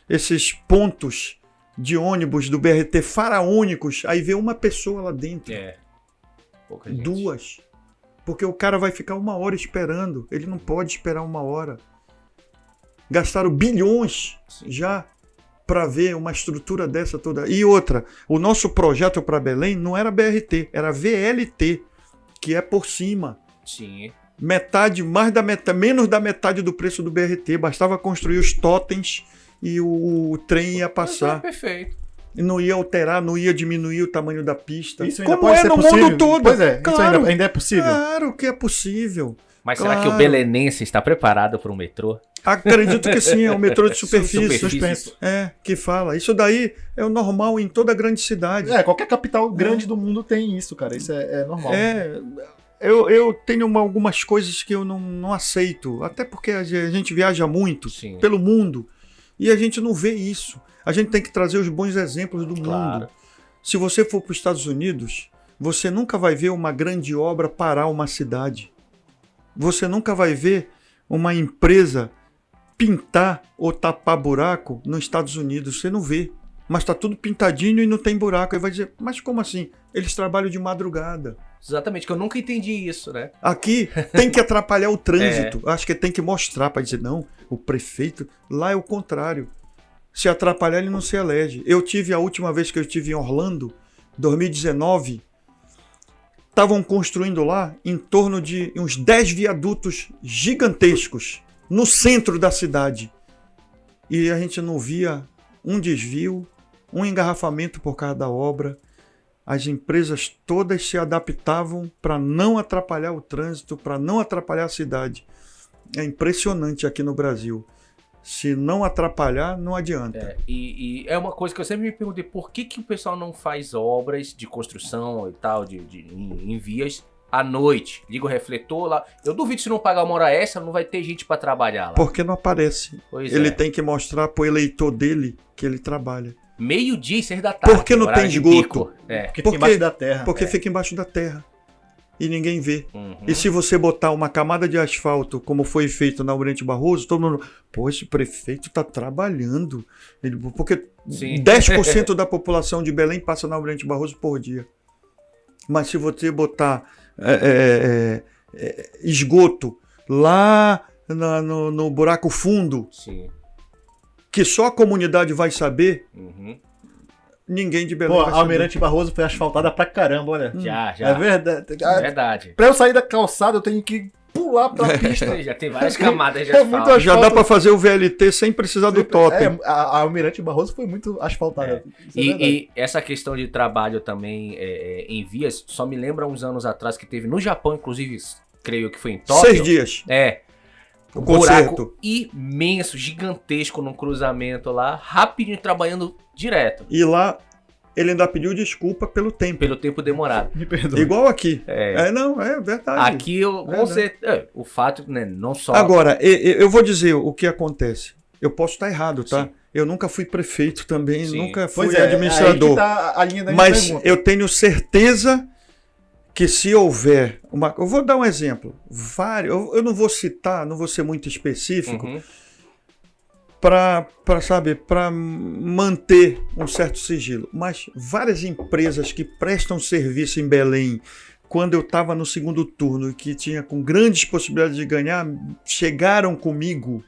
esses pontos de ônibus do BRT faraônicos, aí vê uma pessoa lá dentro. Pouca gente. 2. Porque o cara vai ficar 1 hora esperando. Ele não pode esperar 1 hora. Gastaram bilhões já para ver uma estrutura dessa toda. E outra, o nosso projeto para Belém não era BRT, era VLT, que é por cima. Sim. Menos da metade do preço do BRT. Bastava construir os totens e o trem ia passar. Perfeito. E não ia alterar, não ia diminuir o tamanho da pista. Isso ainda como pode é ser no possível. mundo todo. Pois é, claro, isso ainda é possível. Claro que é possível. Mas Claro. será que o belenense está preparado para o metrô? Acredito que sim, é o metrô de superfície. Superfície. Que fala. Isso daí é o normal em toda grande cidade. Qualquer capital grande do mundo tem isso, cara. Isso é normal. Eu tenho algumas coisas que eu não aceito. Até porque a gente viaja muito pelo mundo e a gente não vê isso. A gente tem que trazer os bons exemplos do mundo. Se você for para os Estados Unidos, você nunca vai ver uma grande obra parar uma cidade. Você nunca vai ver uma empresa pintar ou tapar buraco nos Estados Unidos. Você não vê. Mas está tudo pintadinho e não tem buraco. Aí vai dizer, mas como assim? Eles trabalham de madrugada. Exatamente, que eu nunca entendi isso, né? Aqui tem que atrapalhar o trânsito. Acho que tem que mostrar para dizer, não, o prefeito... Lá é o contrário. Se atrapalhar, ele não se elege. A última vez que eu estive em Orlando, 2019... Estavam construindo lá em torno de uns 10 viadutos gigantescos no centro da cidade. E a gente não via um desvio, um engarrafamento por causa da obra. As empresas todas se adaptavam para não atrapalhar o trânsito, para não atrapalhar a cidade. É impressionante aqui no Brasil. Se não atrapalhar, não adianta. E é uma coisa que eu sempre me perguntei, por que o pessoal não faz obras de construção e tal, em vias, à noite? Liga o refletor lá. Eu duvido se não pagar 1 hora extra, não vai ter gente para trabalhar lá. Porque não aparece. Ele tem tem que mostrar pro eleitor dele que ele trabalha. 12:00 e 6 da tarde. Porque não tem esgoto. Porque fica embaixo da terra. Porque fica embaixo da terra. E ninguém vê. Uhum. E se você botar uma camada de asfalto, como foi feito na Almirante Barroso, todo mundo... Pô, esse prefeito está trabalhando. Porque 10% da população de Belém passa na Almirante Barroso por dia. Mas se você botar esgoto lá no buraco fundo, que só a comunidade vai saber... Ninguém de Belém vai saber. A Almirante Barroso foi asfaltada pra caramba, olha. Já. É verdade. É verdade. Pra eu sair da calçada, eu tenho que pular pra pista. Já tem várias camadas de É asfalto. muito Já dá para fazer o VLT sem precisar do totem. A Almirante Barroso foi muito asfaltada. E essa questão de trabalho também em vias, só me lembra uns anos atrás que teve no Japão, inclusive, creio que foi em Tóquio. 6 dias. Um concerto. buraco imenso, gigantesco num cruzamento lá, rapidinho trabalhando direto. E lá ele ainda pediu desculpa pelo tempo. Pelo tempo demorado. Me perdoa. Igual aqui. É Verdade. Aqui o fato, né, não só... Agora, eu vou dizer o que acontece. Eu posso estar errado, tá? Sim. Eu nunca fui prefeito também, Sim. nunca fui Pois é, administrador. aí que tá a linha da minha Mas pergunta. eu tenho certeza que se houver uma... Eu vou dar um exemplo. Eu não vou citar, não vou ser muito específico. para manter um certo sigilo. Mas várias empresas que prestam serviço em Belém, quando eu estava no segundo turno e que tinha com grandes possibilidades de ganhar, chegaram comigo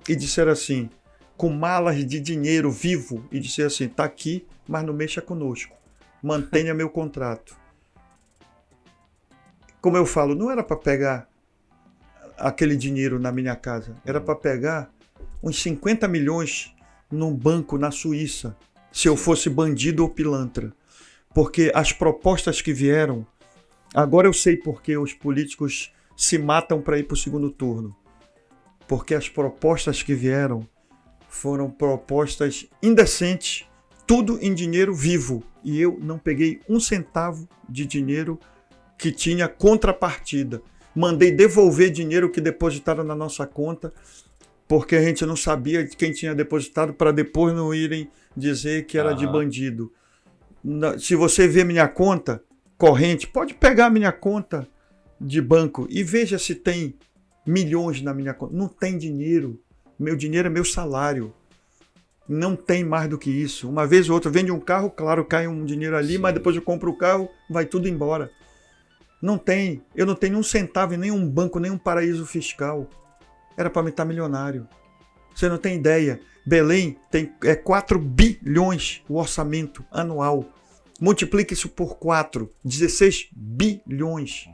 e disseram assim, com malas de dinheiro vivo, e disseram assim, tá aqui, mas não mexa conosco, mantenha meu contrato. Como eu falo, não era para pegar aquele dinheiro na minha casa, era para pegar uns 50 milhões num banco na Suíça, se eu fosse bandido ou pilantra. Porque as propostas que vieram, agora eu sei porque os políticos se matam para ir para o segundo turno. Porque as propostas que vieram foram propostas indecentes, tudo em dinheiro vivo. E eu não peguei um centavo de dinheiro que tinha contrapartida. Mandei devolver dinheiro que depositaram na nossa conta, porque a gente não sabia de quem tinha depositado, para depois não irem dizer que era de bandido. Se você vê minha conta corrente, pode pegar minha conta de banco e veja se tem milhões na minha conta. Não tem dinheiro. Meu dinheiro é meu salário. Não tem mais do que isso. Uma vez ou outra, vende um carro, claro, cai um dinheiro ali, mas depois eu compro o carro, vai tudo embora. Não tem. Eu não tenho um centavo em nenhum banco, nenhum paraíso fiscal. Era para me estar milionário. Você não tem ideia. Belém tem 4 bilhões o orçamento anual. Multiplique isso por 4. 16 bilhões.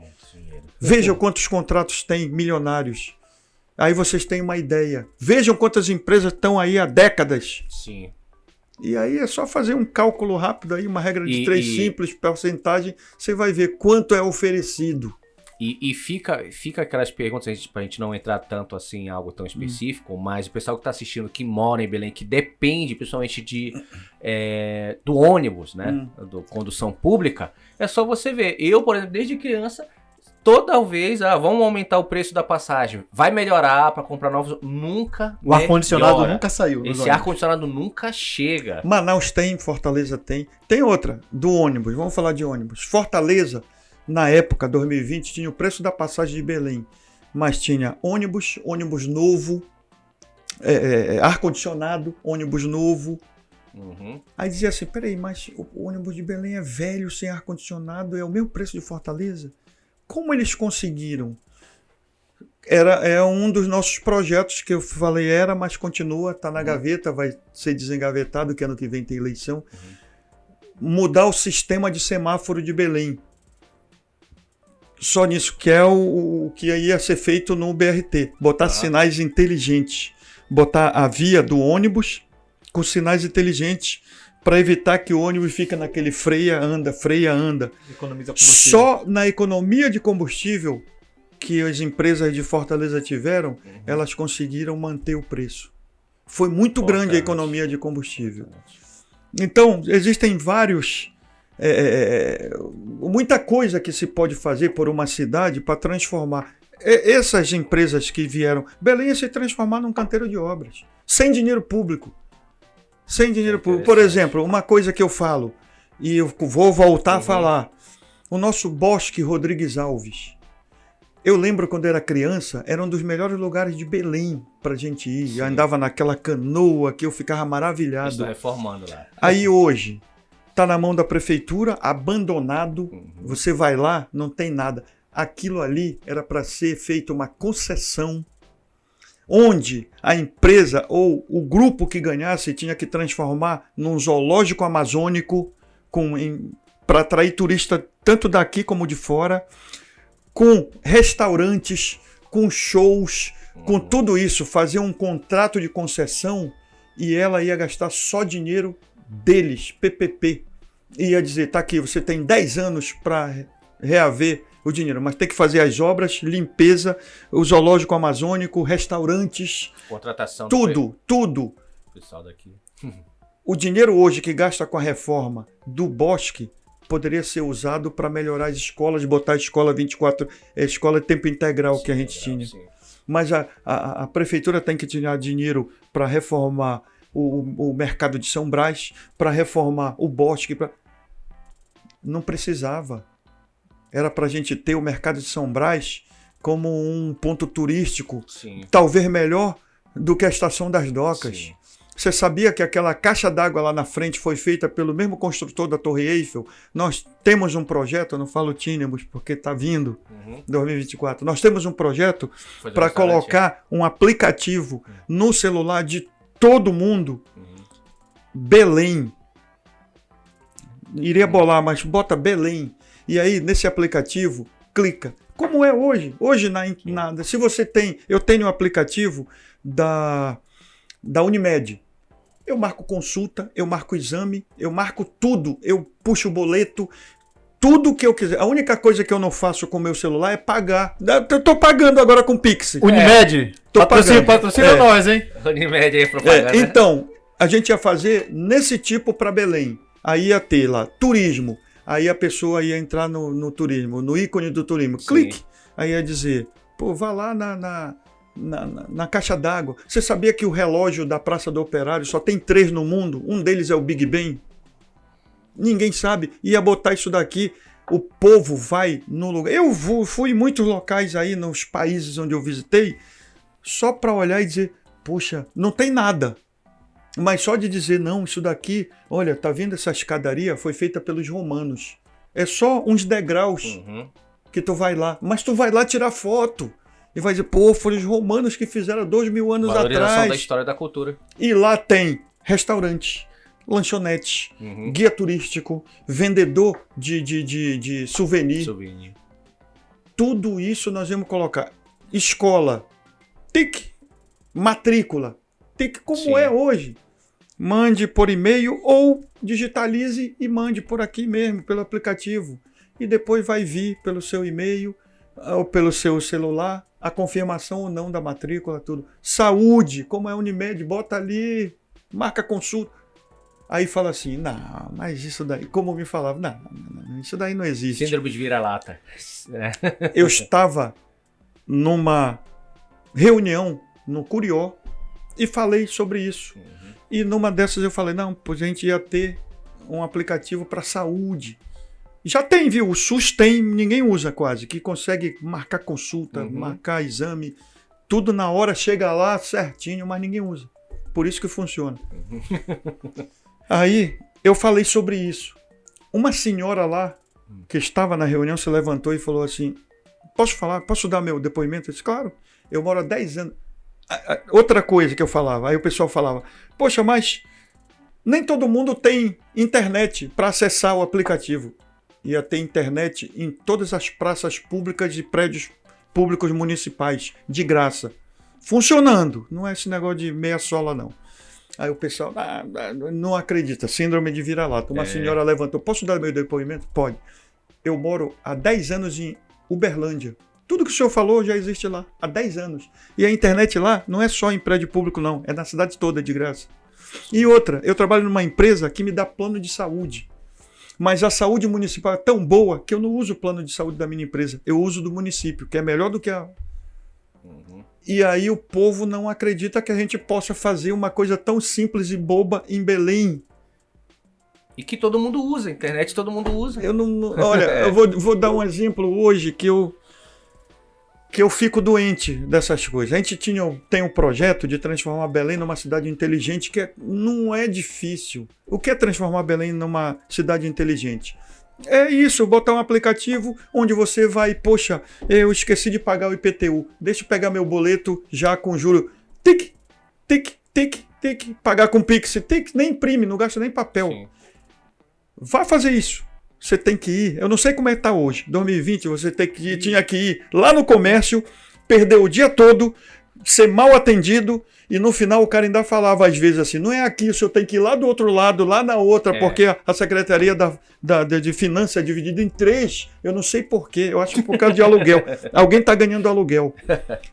Vejam quantos contratos tem milionários. Aí vocês têm uma ideia. Vejam quantas empresas estão aí há décadas. Sim. E aí é só fazer um cálculo rápido aí, uma regra de 3 simples, porcentagem, você vai ver quanto é oferecido. E fica aquelas perguntas, pra gente não entrar tanto assim em algo tão específico, mas o pessoal que está assistindo, que mora em Belém, que depende principalmente do ônibus, né? Do condução pública, é só você ver. Eu, por exemplo, desde criança, toda vez, vamos aumentar o preço da passagem, vai melhorar para comprar novos, nunca o ar-condicionado nunca saiu. Esse ar-condicionado nunca chega. Manaus tem, Fortaleza tem. Tem outra, do ônibus, vamos falar de ônibus. Fortaleza, na época, 2020, tinha o preço da passagem de Belém, mas tinha ônibus novo, ar-condicionado, ônibus novo. Aí dizia assim, peraí, mas o ônibus de Belém é velho, sem ar-condicionado, é o mesmo preço de Fortaleza? Como eles conseguiram? É um dos nossos projetos que eu falei mas continua, está na gaveta, vai ser desengavetado, que ano que vem tem eleição. Mudar o sistema de semáforo de Belém. Só nisso, que é o que ia ser feito no BRT. Botar sinais inteligentes. Botar a via do ônibus com sinais inteligentes para evitar que o ônibus fique naquele freia, anda. Economiza combustível. Só na economia de combustível que as empresas de Fortaleza tiveram, elas conseguiram manter o preço. Foi muito grande a economia de combustível. Então, existem vários... muita coisa que se pode fazer por uma cidade para transformar. Essas empresas que vieram... Belém ia se transformar num canteiro de obras. Sem dinheiro público. Sem dinheiro público. Por exemplo, uma coisa que eu falo, e eu vou voltar a falar, o nosso Bosque Rodrigues Alves. Eu lembro quando era criança, era um dos melhores lugares de Belém pra gente ir. Eu andava naquela canoa que eu ficava maravilhado. Estou reformando lá. Aí hoje, tá na mão da prefeitura, abandonado. Você vai lá, não tem nada. Aquilo ali era para ser feita uma concessão, onde a empresa ou o grupo que ganhasse tinha que transformar num zoológico amazônico para atrair turista tanto daqui como de fora, com restaurantes, com shows, com tudo isso, fazer um contrato de concessão e ela ia gastar só dinheiro deles, PPP. Ia dizer, tá aqui, você tem 10 anos para reaver o dinheiro, mas tem que fazer as obras, limpeza, o zoológico amazônico, restaurantes, contratação, tudo. Pessoal daqui. O dinheiro hoje que gasta com a reforma do bosque poderia ser usado para melhorar as escolas, botar a escola 24, escola de tempo integral que a gente tinha. Sim. Mas a prefeitura tem que tirar dinheiro para reformar o mercado de São Brás, para reformar o bosque. Não precisava. Era para a gente ter o mercado de São Brás como um ponto turístico, talvez melhor do que a Estação das Docas. Sim. Você sabia que aquela caixa d'água lá na frente foi feita pelo mesmo construtor da Torre Eiffel? Nós temos um projeto, eu não falo tínhamos porque está vindo em 2024. Nós temos um projeto para colocar um aplicativo no celular de todo mundo. Belém. Iria bolar, mas bota Belém. E aí, nesse aplicativo, clica. Como é hoje? Hoje, se você tem... Eu tenho um aplicativo da Unimed. Eu marco consulta, eu marco exame, eu marco tudo. Eu puxo o boleto, tudo que eu quiser. A única coisa que eu não faço com o meu celular é pagar. Eu tô pagando agora com Pix. Unimed, patrocina nós, hein? Unimed aí, propaganda. Então, a gente ia fazer nesse tipo para Belém. Aí ia ter lá turismo. Aí a pessoa ia entrar no turismo, no ícone do turismo. Sim. Clique. Aí ia dizer, pô, vá lá na caixa d'água. Você sabia que o relógio da Praça do Operário só tem 3 no mundo? Um deles é o Big Ben. Ninguém sabe. Ia botar isso daqui. O povo vai no lugar. Eu fui em muitos locais aí, nos países onde eu visitei, só para olhar e dizer, poxa, não tem nada. Mas só de dizer, não, isso daqui, olha, tá vendo essa escadaria? Foi feita pelos romanos. É só uns degraus que tu vai lá. Mas tu vai lá tirar foto. E vai dizer, pô, foram os romanos que fizeram 2000 anos atrás. Da história da cultura. E lá tem restaurante, lanchonete, guia turístico, vendedor de souvenir. Tudo isso nós vamos colocar. Escola, TIC, matrícula, TIC como é hoje. Mande por e-mail ou digitalize e mande por aqui mesmo, pelo aplicativo. E depois vai vir pelo seu e-mail ou pelo seu celular a confirmação ou não da matrícula, tudo. Saúde, como é a Unimed, bota ali, marca consulta. Aí fala assim, não, mas isso daí, como me falava, não, isso daí não existe. Síndrome de vira-lata. Eu estava numa reunião no Curió e falei sobre isso. E numa dessas eu falei, não, pois a gente ia ter um aplicativo para saúde. Já tem, viu? O SUS tem, ninguém usa quase, que consegue marcar consulta, marcar exame, tudo na hora, chega lá certinho, mas ninguém usa. Por isso que funciona. Aí eu falei sobre isso. Uma senhora lá, que estava na reunião, se levantou e falou assim, posso falar? Posso dar meu depoimento? Eu disse, claro, eu moro há 10 anos. Outra coisa que eu falava, aí o pessoal falava, poxa, mas nem todo mundo tem internet para acessar o aplicativo. Ia ter internet em todas as praças públicas e prédios públicos municipais, de graça. Funcionando. Não é esse negócio de meia sola, não. Aí o pessoal não acredita. Síndrome de vira-lata. Uma senhora levantou. Posso dar meu depoimento? Pode. Eu moro há 10 anos em Uberlândia. Tudo que o senhor falou já existe lá. Há 10 anos. E a internet lá não é só em prédio público, não. É na cidade toda, de graça. E outra, eu trabalho numa empresa que me dá plano de saúde. Mas a saúde municipal é tão boa que eu não uso o plano de saúde da minha empresa. Eu uso do município, que é melhor do que a... E aí o povo não acredita que a gente possa fazer uma coisa tão simples e boba em Belém. E que todo mundo usa, internet todo mundo usa. Eu não... Olha, eu vou dar um exemplo hoje que eu fico doente dessas coisas. A gente tem um projeto de transformar Belém numa cidade inteligente que não é difícil. O que é transformar Belém numa cidade inteligente? É isso, botar um aplicativo onde você vai, poxa, eu esqueci de pagar o IPTU, deixa eu pegar meu boleto já com juro, tic, tic, tic, tic, pagar com Pix, tic, nem imprime, não gasta nem papel. Sim. Vai fazer isso. Você tem que ir, eu não sei como é que tá hoje, 2020, você tinha que ir lá no comércio, perder o dia todo, ser mal atendido, e no final o cara ainda falava às vezes assim, não é aqui, o senhor tem que ir lá do outro lado, lá na outra, porque a Secretaria de Finanças é dividida em 3, eu não sei porquê, eu acho que por causa de aluguel, alguém está ganhando aluguel.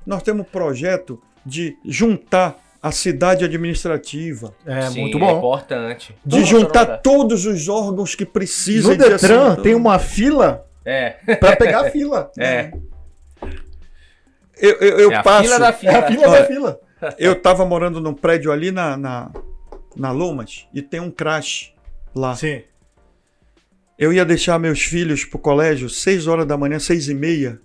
Nós temos um projeto de juntar a cidade administrativa. Sim, muito bom. É importante. De juntar todos os órgãos que precisam. No Detran tem uma fila para pegar a fila. Eu passo. Fila da fila. É a fila da fila. Eu estava morando num prédio ali na Lomas e tem um crash lá. Sim. Eu ia deixar meus filhos pro colégio 6 horas da manhã, 6h30.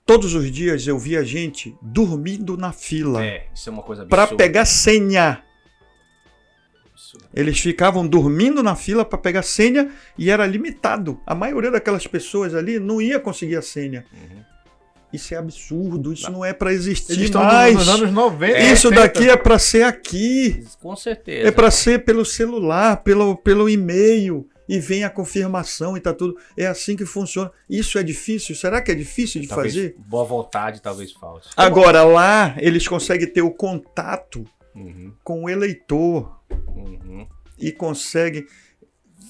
Todos os dias eu via gente dormindo na fila Isso é uma coisa para absurda. pegar senha. Absurda. Eles ficavam dormindo na fila para pegar senha e era limitado. A maioria daquelas pessoas ali não ia conseguir a senha. Isso é absurdo, isso não é para Eles existir estão mais. nos anos 90. Isso 80. daqui é para ser aqui. Com certeza. É para ser pelo celular, pelo e-mail. E vem a confirmação e tá tudo. É assim que funciona. Isso é difícil? Será que é difícil de Talvez fazer? boa vontade, talvez falte. Agora, lá, eles conseguem ter o contato Uhum, com o eleitor uhum, e conseguem,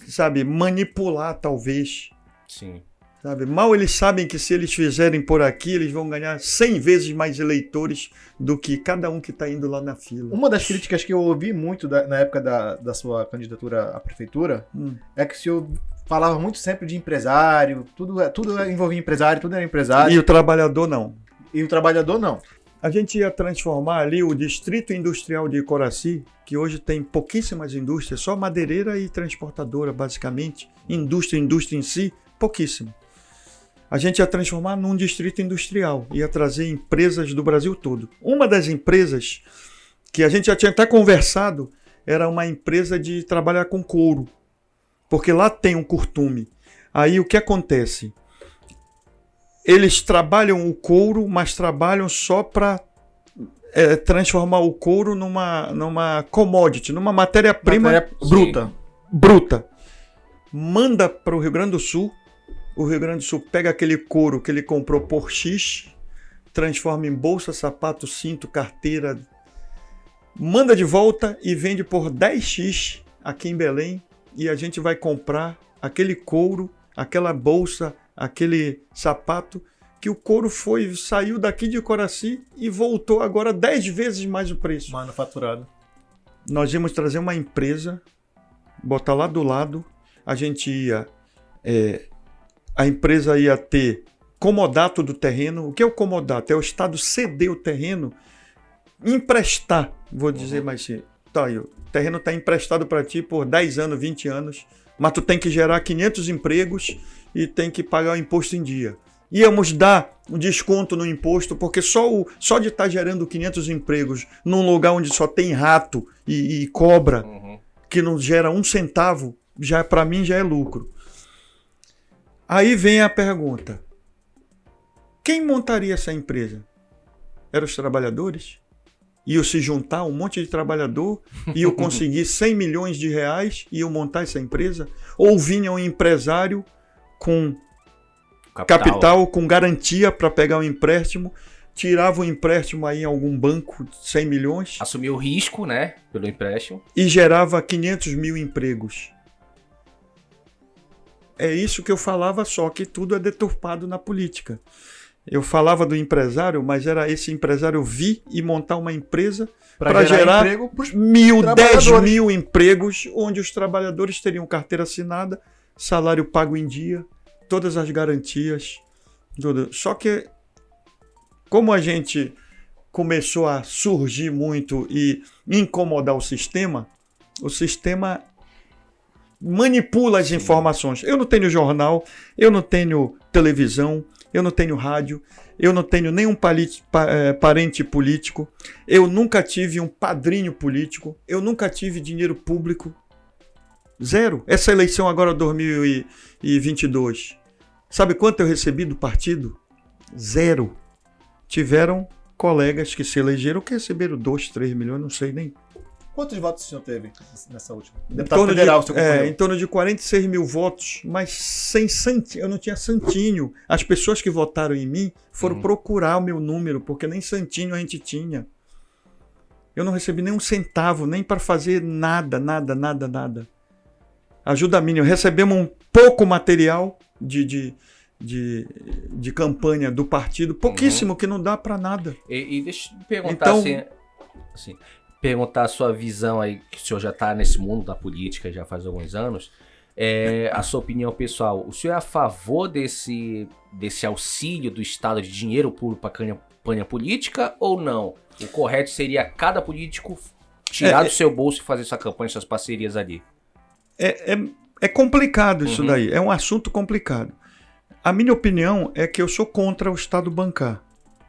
sabe, manipular, talvez. sim. Sabe? Mal eles sabem que se eles fizerem por aqui, eles vão ganhar 100 vezes mais eleitores do que cada um que está indo lá na fila. Uma das críticas que eu ouvi muito na época da sua candidatura à prefeitura é que o senhor falava muito sempre de empresário, tudo envolvia empresário, tudo era empresário, E o trabalhador não. e o trabalhador não. A gente ia transformar ali o Distrito Industrial de Coraci, que hoje tem pouquíssimas indústrias, só madeireira e transportadora, basicamente. Indústria em si, pouquíssimo. A gente ia transformar num distrito industrial, ia trazer empresas do Brasil todo. Uma das empresas que a gente já tinha até conversado era uma empresa de trabalhar com couro, porque lá tem um curtume. Aí o que acontece? Eles trabalham o couro, mas trabalham só para transformar o couro numa commodity, numa matéria-prima bruta. Manda para o Rio Grande do Sul. O Rio Grande do Sul pega aquele couro que ele comprou por X, transforma em bolsa, sapato, cinto, carteira, manda de volta e vende por 10x aqui em Belém, e a gente vai comprar aquele couro, aquela bolsa, aquele sapato, que o couro saiu daqui de Coraci e voltou agora 10 vezes mais o preço. Manufaturado. Nós íamos trazer uma empresa, botar lá do lado, a gente ia... a empresa ia ter comodato do terreno. O que é o comodato? É o Estado ceder o terreno, emprestar, vou dizer mais assim. Tá, o terreno está emprestado para ti por 10 anos, 20 anos, mas tu tem que gerar 500 empregos e tem que pagar o imposto em dia. Íamos dar um desconto no imposto, porque só de estar gerando 500 empregos num lugar onde só tem rato e cobra, que não gera um centavo, já para mim já é lucro. Aí vem a pergunta: quem montaria essa empresa? Eram os trabalhadores? Iam se juntar um monte de trabalhador, iam conseguir 100 milhões de reais e iam montar essa empresa? Ou vinha um empresário com capital com garantia para pegar um empréstimo, tirava o empréstimo aí em algum banco de 100 milhões Assumiu o risco, né, pelo empréstimo. e gerava 500 mil empregos? É isso que eu falava, só que tudo é deturpado na política. Eu falava do empresário, mas era esse empresário vir e montar uma empresa para gerar emprego pros 10 mil empregos, onde os trabalhadores teriam carteira assinada, salário pago em dia, todas as garantias. Tudo. Só que, como a gente começou a surgir muito e incomodar o sistema manipula as informações. Eu não tenho jornal, eu não tenho televisão, eu não tenho rádio, eu não tenho nenhum parente político, eu nunca tive um padrinho político, eu nunca tive dinheiro público. Zero. Essa eleição agora 2022, sabe quanto eu recebi do partido? Zero. Tiveram colegas que se elegeram que receberam 2, 3 milhões, não sei nem. Quantos votos o senhor teve nessa última? Deputado federal, o senhor concorreu. Em torno de 46 mil votos, mas sem santinho. Eu não tinha santinho. As pessoas que votaram em mim foram procurar o meu número, porque nem santinho a gente tinha. Eu não recebi nem um centavo, nem para fazer nada. Ajuda mínima. Recebemos um pouco material de campanha do partido, pouquíssimo, que não dá para nada. E deixa eu perguntar Então, assim, perguntar a sua visão aí, que o senhor já está nesse mundo da política já faz alguns anos, a sua opinião pessoal. O senhor é a favor desse auxílio do Estado de dinheiro público para campanha política ou não? O correto seria cada político tirar do seu bolso e fazer sua campanha, suas parcerias ali? É complicado isso daí, é um assunto complicado. A minha opinião é que eu sou contra o Estado bancar.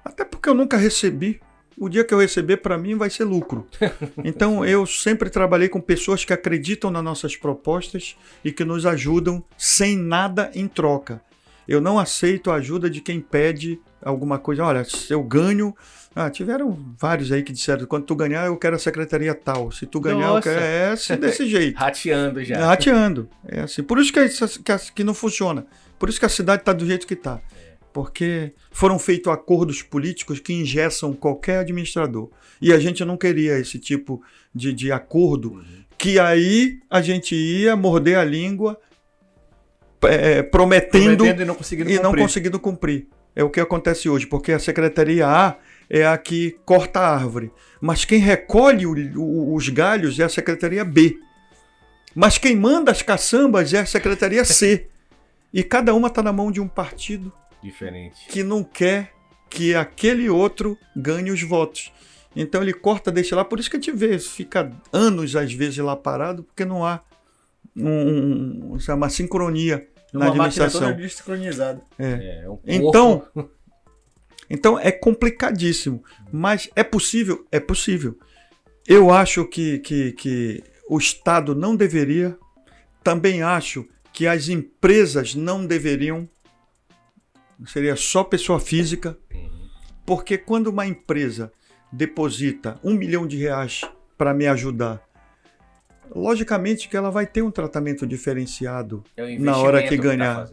Até porque eu nunca recebi. O dia que eu receber, para mim, vai ser lucro. Então, eu sempre trabalhei com pessoas que acreditam nas nossas propostas e que nos ajudam sem nada em troca. Eu não aceito a ajuda de quem pede alguma coisa. Olha, se eu ganho... tiveram vários aí que disseram, quando tu ganhar, eu quero a secretaria tal. Se tu ganhar, eu quero... É assim, desse jeito. Rateando já. Rateando. É assim. Por isso que não funciona. Por isso que a cidade está do jeito que está. Porque foram feitos acordos políticos que engessam qualquer administrador. E a gente não queria esse tipo de acordo, que aí a gente ia morder a língua prometendo e não conseguindo cumprir. É o que acontece hoje, porque a Secretaria A é a que corta a árvore. Mas quem recolhe os galhos é a Secretaria B. Mas quem manda as caçambas é a Secretaria C. E cada uma está na mão de um partido diferente, que não quer que aquele outro ganhe os votos. Então ele corta, deixa lá. Por isso que a gente vê, fica anos às vezes lá parado, porque não há uma sincronia na administração. Uma máquina toda desincronizada. Então é complicadíssimo. Mas é possível? É possível. Eu acho que o Estado não deveria. Também acho que as empresas não deveriam. Seria só pessoa física, porque quando uma empresa deposita R$1 milhão para me ajudar, logicamente que ela vai ter um tratamento diferenciado na hora que ganhar.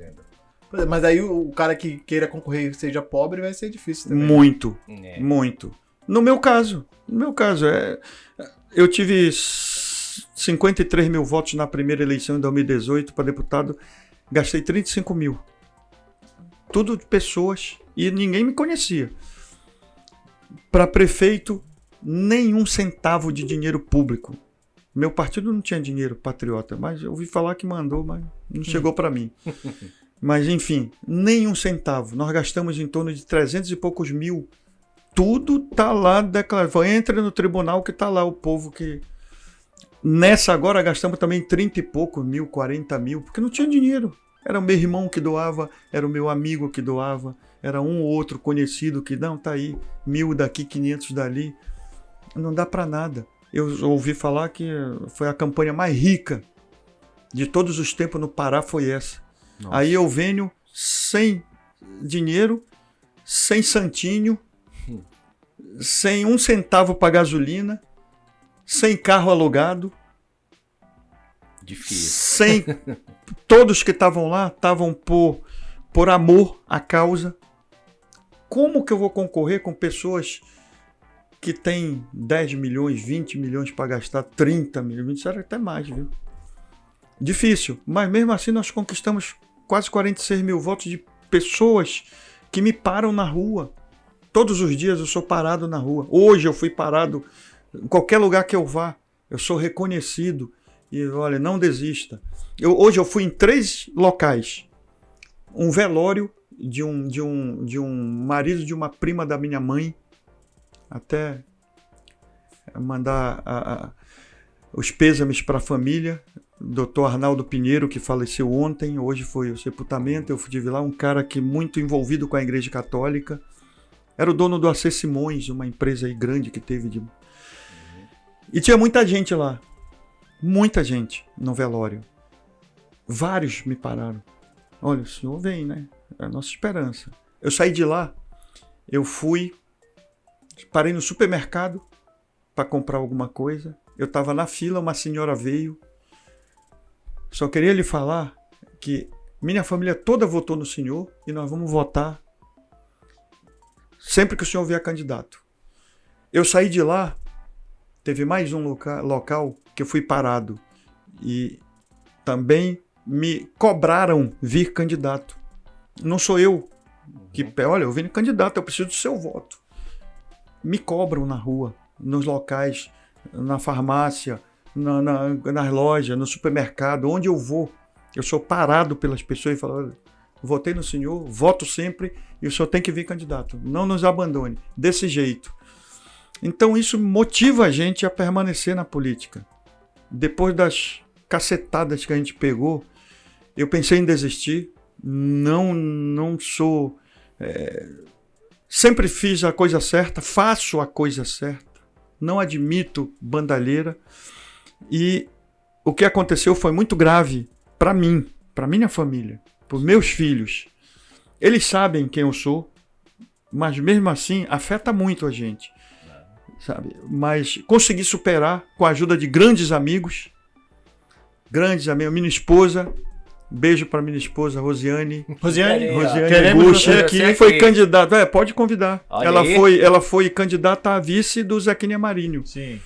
Mas aí o cara que queira concorrer e seja pobre vai ser difícil também. Muito. No meu caso, eu tive 53 mil votos na primeira eleição em 2018 para deputado, gastei 35 mil. Tudo de pessoas, e ninguém me conhecia. Para prefeito, nenhum centavo de dinheiro público. Meu partido não tinha dinheiro patriota, mas eu ouvi falar que mandou, mas não chegou para mim. Mas enfim, nenhum centavo. Nós gastamos em torno de 300 e poucos mil. Tudo tá lá declarado. Entra no tribunal que tá lá o povo que... Nessa agora gastamos também 30 e poucos mil, 40 mil, porque não tinha dinheiro. Era o meu irmão que doava, era o meu amigo que doava, era um ou outro conhecido que, não, tá aí, 1.000 daqui, 500 dali. Não dá para nada. Eu ouvi falar que foi a campanha mais rica de todos os tempos no Pará, foi essa. Nossa. Aí eu venho sem dinheiro, sem santinho, sem um centavo para gasolina, sem carro alugado. Difícil. Sem... Todos que estavam lá estavam por amor à causa. Como que eu vou concorrer com pessoas que têm 10 milhões, 20 milhões para gastar, 30 milhões, isso era até mais, viu? Difícil, mas mesmo assim nós conquistamos quase 46 mil votos de pessoas que me param na rua. Todos os dias eu sou parado na rua. Hoje eu fui parado em qualquer lugar que eu vá. Eu sou reconhecido. E olha, não desista. Hoje eu fui em 3 locais. Um velório de um marido de uma prima da minha mãe. Até mandar os pêsames para a família. Dr. Arnaldo Pinheiro, que faleceu ontem. Hoje foi o sepultamento. Eu estive lá, um cara que muito envolvido com a Igreja Católica. Era o dono do AC Simões, uma empresa aí grande que teve. E tinha muita gente lá. Muita gente no velório. Vários me pararam. Olha, o senhor vem, né? É a nossa esperança. Eu saí de lá, eu fui, parei no supermercado para comprar alguma coisa. Eu estava na fila, uma senhora veio. Só queria lhe falar que minha família toda votou no senhor e nós vamos votar sempre que o senhor vier candidato. Eu saí de lá, teve mais um local que eu fui parado e também me cobraram vir candidato. Não sou eu que, olha, eu vim candidato, eu preciso do seu voto. Me cobram na rua, nos locais, na farmácia, nas lojas, no supermercado, onde eu vou. Eu sou parado pelas pessoas e falo, olha, votei no senhor, voto sempre e o senhor tem que vir candidato. Não nos abandone, desse jeito. Então isso motiva a gente a permanecer na política. Depois das cacetadas que a gente pegou, eu pensei em desistir, não sou... sempre fiz a coisa certa, faço a coisa certa, não admito bandalheira. E o que aconteceu foi muito grave para mim, para minha família, para os meus filhos. Eles sabem quem eu sou, mas mesmo assim afeta muito a gente, sabe? Mas consegui superar com a ajuda de grandes amigos, minha esposa. Beijo para minha esposa, Rosiane Bush, que foi candidata. Pode convidar. Ela foi candidata a vice do Zequinha Marinho. Sim.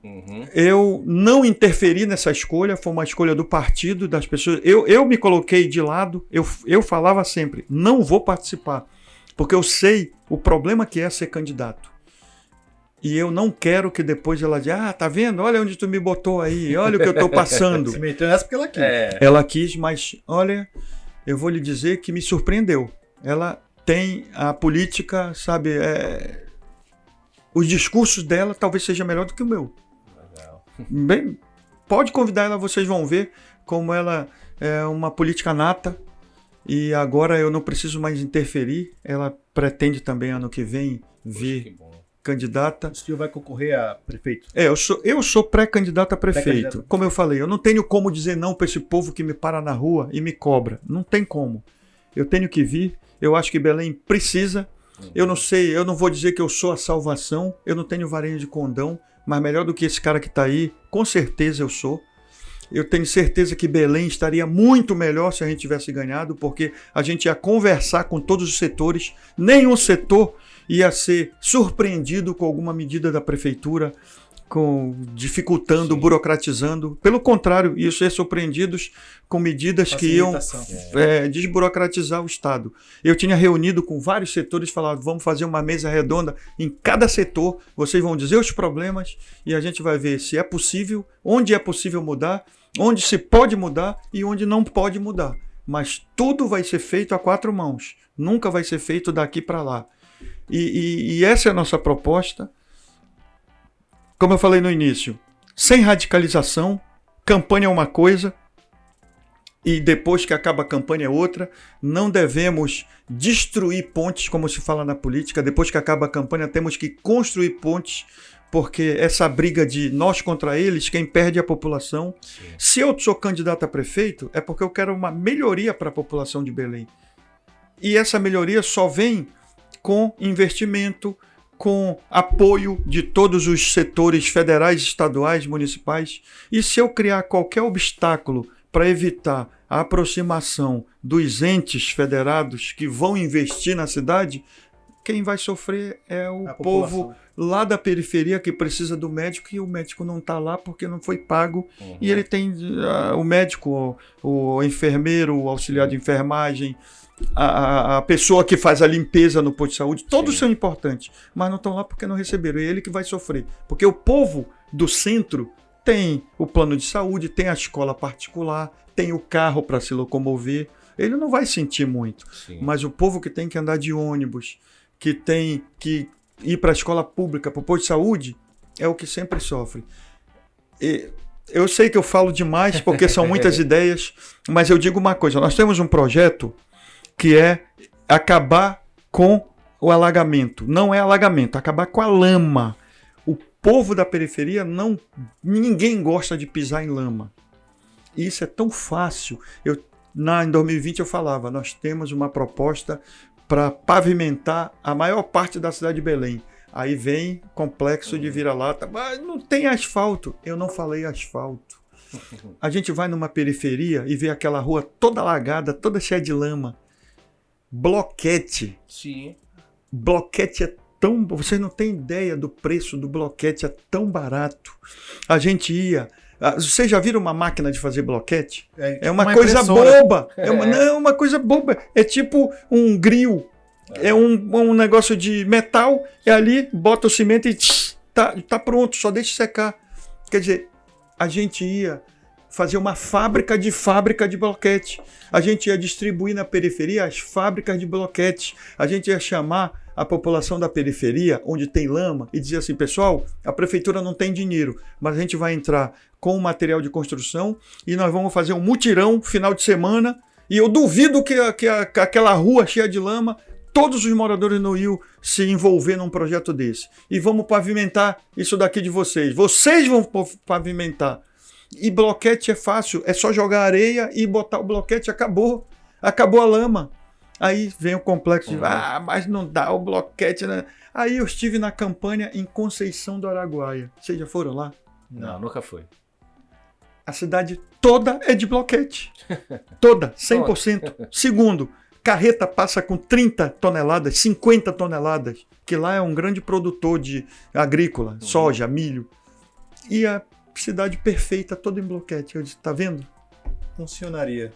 Uhum. Eu não interferi nessa escolha, foi uma escolha do partido, das pessoas. Eu me coloquei de lado, eu falava sempre, não vou participar, porque eu sei o problema que é ser candidato. E eu não quero que depois ela diga, tá vendo? Olha onde tu me botou aí, olha o que eu tô passando. Se meteu nessa porque ela quis. Ela quis, mas olha, eu vou lhe dizer que me surpreendeu. Ela tem a política, sabe, os discursos dela talvez seja melhor do que o meu. Legal. Bem, pode convidar ela, vocês vão ver como ela é uma política nata. E agora eu não preciso mais interferir. Ela pretende também ano que vem vir candidata. O senhor vai concorrer a prefeito? Eu sou pré-candidato a prefeito. Como eu falei, eu não tenho como dizer não para esse povo que me para na rua e me cobra. Não tem como. Eu tenho que vir. Eu acho que Belém precisa. Eu não sei, eu não vou dizer que eu sou a salvação. Eu não tenho varinha de condão. Mas melhor do que esse cara que está aí, com certeza eu sou. Eu tenho certeza que Belém estaria muito melhor se a gente tivesse ganhado, porque a gente ia conversar com todos os setores. Nenhum setor ia ser surpreendido com alguma medida da prefeitura, dificultando, burocratizando. Pelo contrário, ia ser surpreendidos com medidas que iam desburocratizar o Estado. Eu tinha reunido com vários setores e falado, vamos fazer uma mesa redonda em cada setor, vocês vão dizer os problemas e a gente vai ver se é possível, onde é possível mudar, onde se pode mudar e onde não pode mudar. Mas tudo vai ser feito a 4 mãos, nunca vai ser feito daqui para lá. E essa é a nossa proposta. Como eu falei no início, sem radicalização, campanha é uma coisa e depois que acaba a campanha é outra. Não devemos destruir pontes, como se fala na política. Depois que acaba a campanha temos que construir pontes, porque essa briga de nós contra eles, quem perde é a população. Sim. Se eu sou candidato a prefeito, é porque eu quero uma melhoria para a população de Belém. E essa melhoria só vem com investimento, com apoio de todos os setores federais, estaduais, municipais. E se eu criar qualquer obstáculo para evitar a aproximação dos entes federados que vão investir na cidade, quem vai sofrer é o povo lá da periferia que precisa do médico e o médico não está lá porque não foi pago. Uhum. E ele tem o médico, o enfermeiro, o auxiliar de enfermagem, a pessoa que faz a limpeza no posto de saúde, todos são importantes, mas não estão lá porque não receberam, é ele que vai sofrer, porque o povo do centro tem o plano de saúde, tem a escola particular, tem o carro para se locomover, ele não vai sentir muito. Sim. Mas o povo que tem que andar de ônibus, que tem que ir para a escola pública, para o posto de saúde, é o que sempre sofre. Eu sei que eu falo demais porque são muitas ideias, mas eu digo uma coisa, nós temos um projeto que é acabar com o alagamento. Não é alagamento, acabar com a lama. O povo da periferia, ninguém gosta de pisar em lama. E isso é tão fácil. Em 2020 eu falava, nós temos uma proposta para pavimentar a maior parte da cidade de Belém. Aí vem complexo de vira-lata, mas não tem asfalto. Eu não falei asfalto. A gente vai numa periferia e vê aquela rua toda alagada, toda cheia de lama. Bloquete. Sim. Bloquete é tão... Vocês não têm ideia do preço do bloquete, é tão barato. A gente ia... Vocês já viram uma máquina de fazer bloquete? É uma coisa boba. Não, uma coisa boba. É tipo um grill. É um negócio de metal. É ali, bota o cimento e tá pronto, só deixa secar. Quer dizer, a gente ia fazer uma fábrica de bloquete. A gente ia distribuir na periferia as fábricas de bloquete. A gente ia chamar a população da periferia, onde tem lama, e dizer assim, pessoal, a prefeitura não tem dinheiro, mas a gente vai entrar com o material de construção e nós vamos fazer um mutirão final de semana E eu duvido que aquela rua cheia de lama, todos os moradores não iam se envolver num projeto desse. E vamos pavimentar isso daqui de vocês. Vocês vão pavimentar. E bloquete é fácil, é só jogar areia e botar o bloquete, acabou. Acabou a lama. Aí vem o complexo de, mas não dá o bloquete, né? Aí eu estive na campanha em Conceição do Araguaia. Vocês já foram lá? Não, nunca foi. A cidade toda é de bloquete. Toda, 100%. Segundo, carreta passa com 30 toneladas, 50 toneladas, que lá é um grande produtor de agrícola, soja, milho. E a cidade perfeita, toda em bloquete. Eu disse, tá vendo? Funcionaria.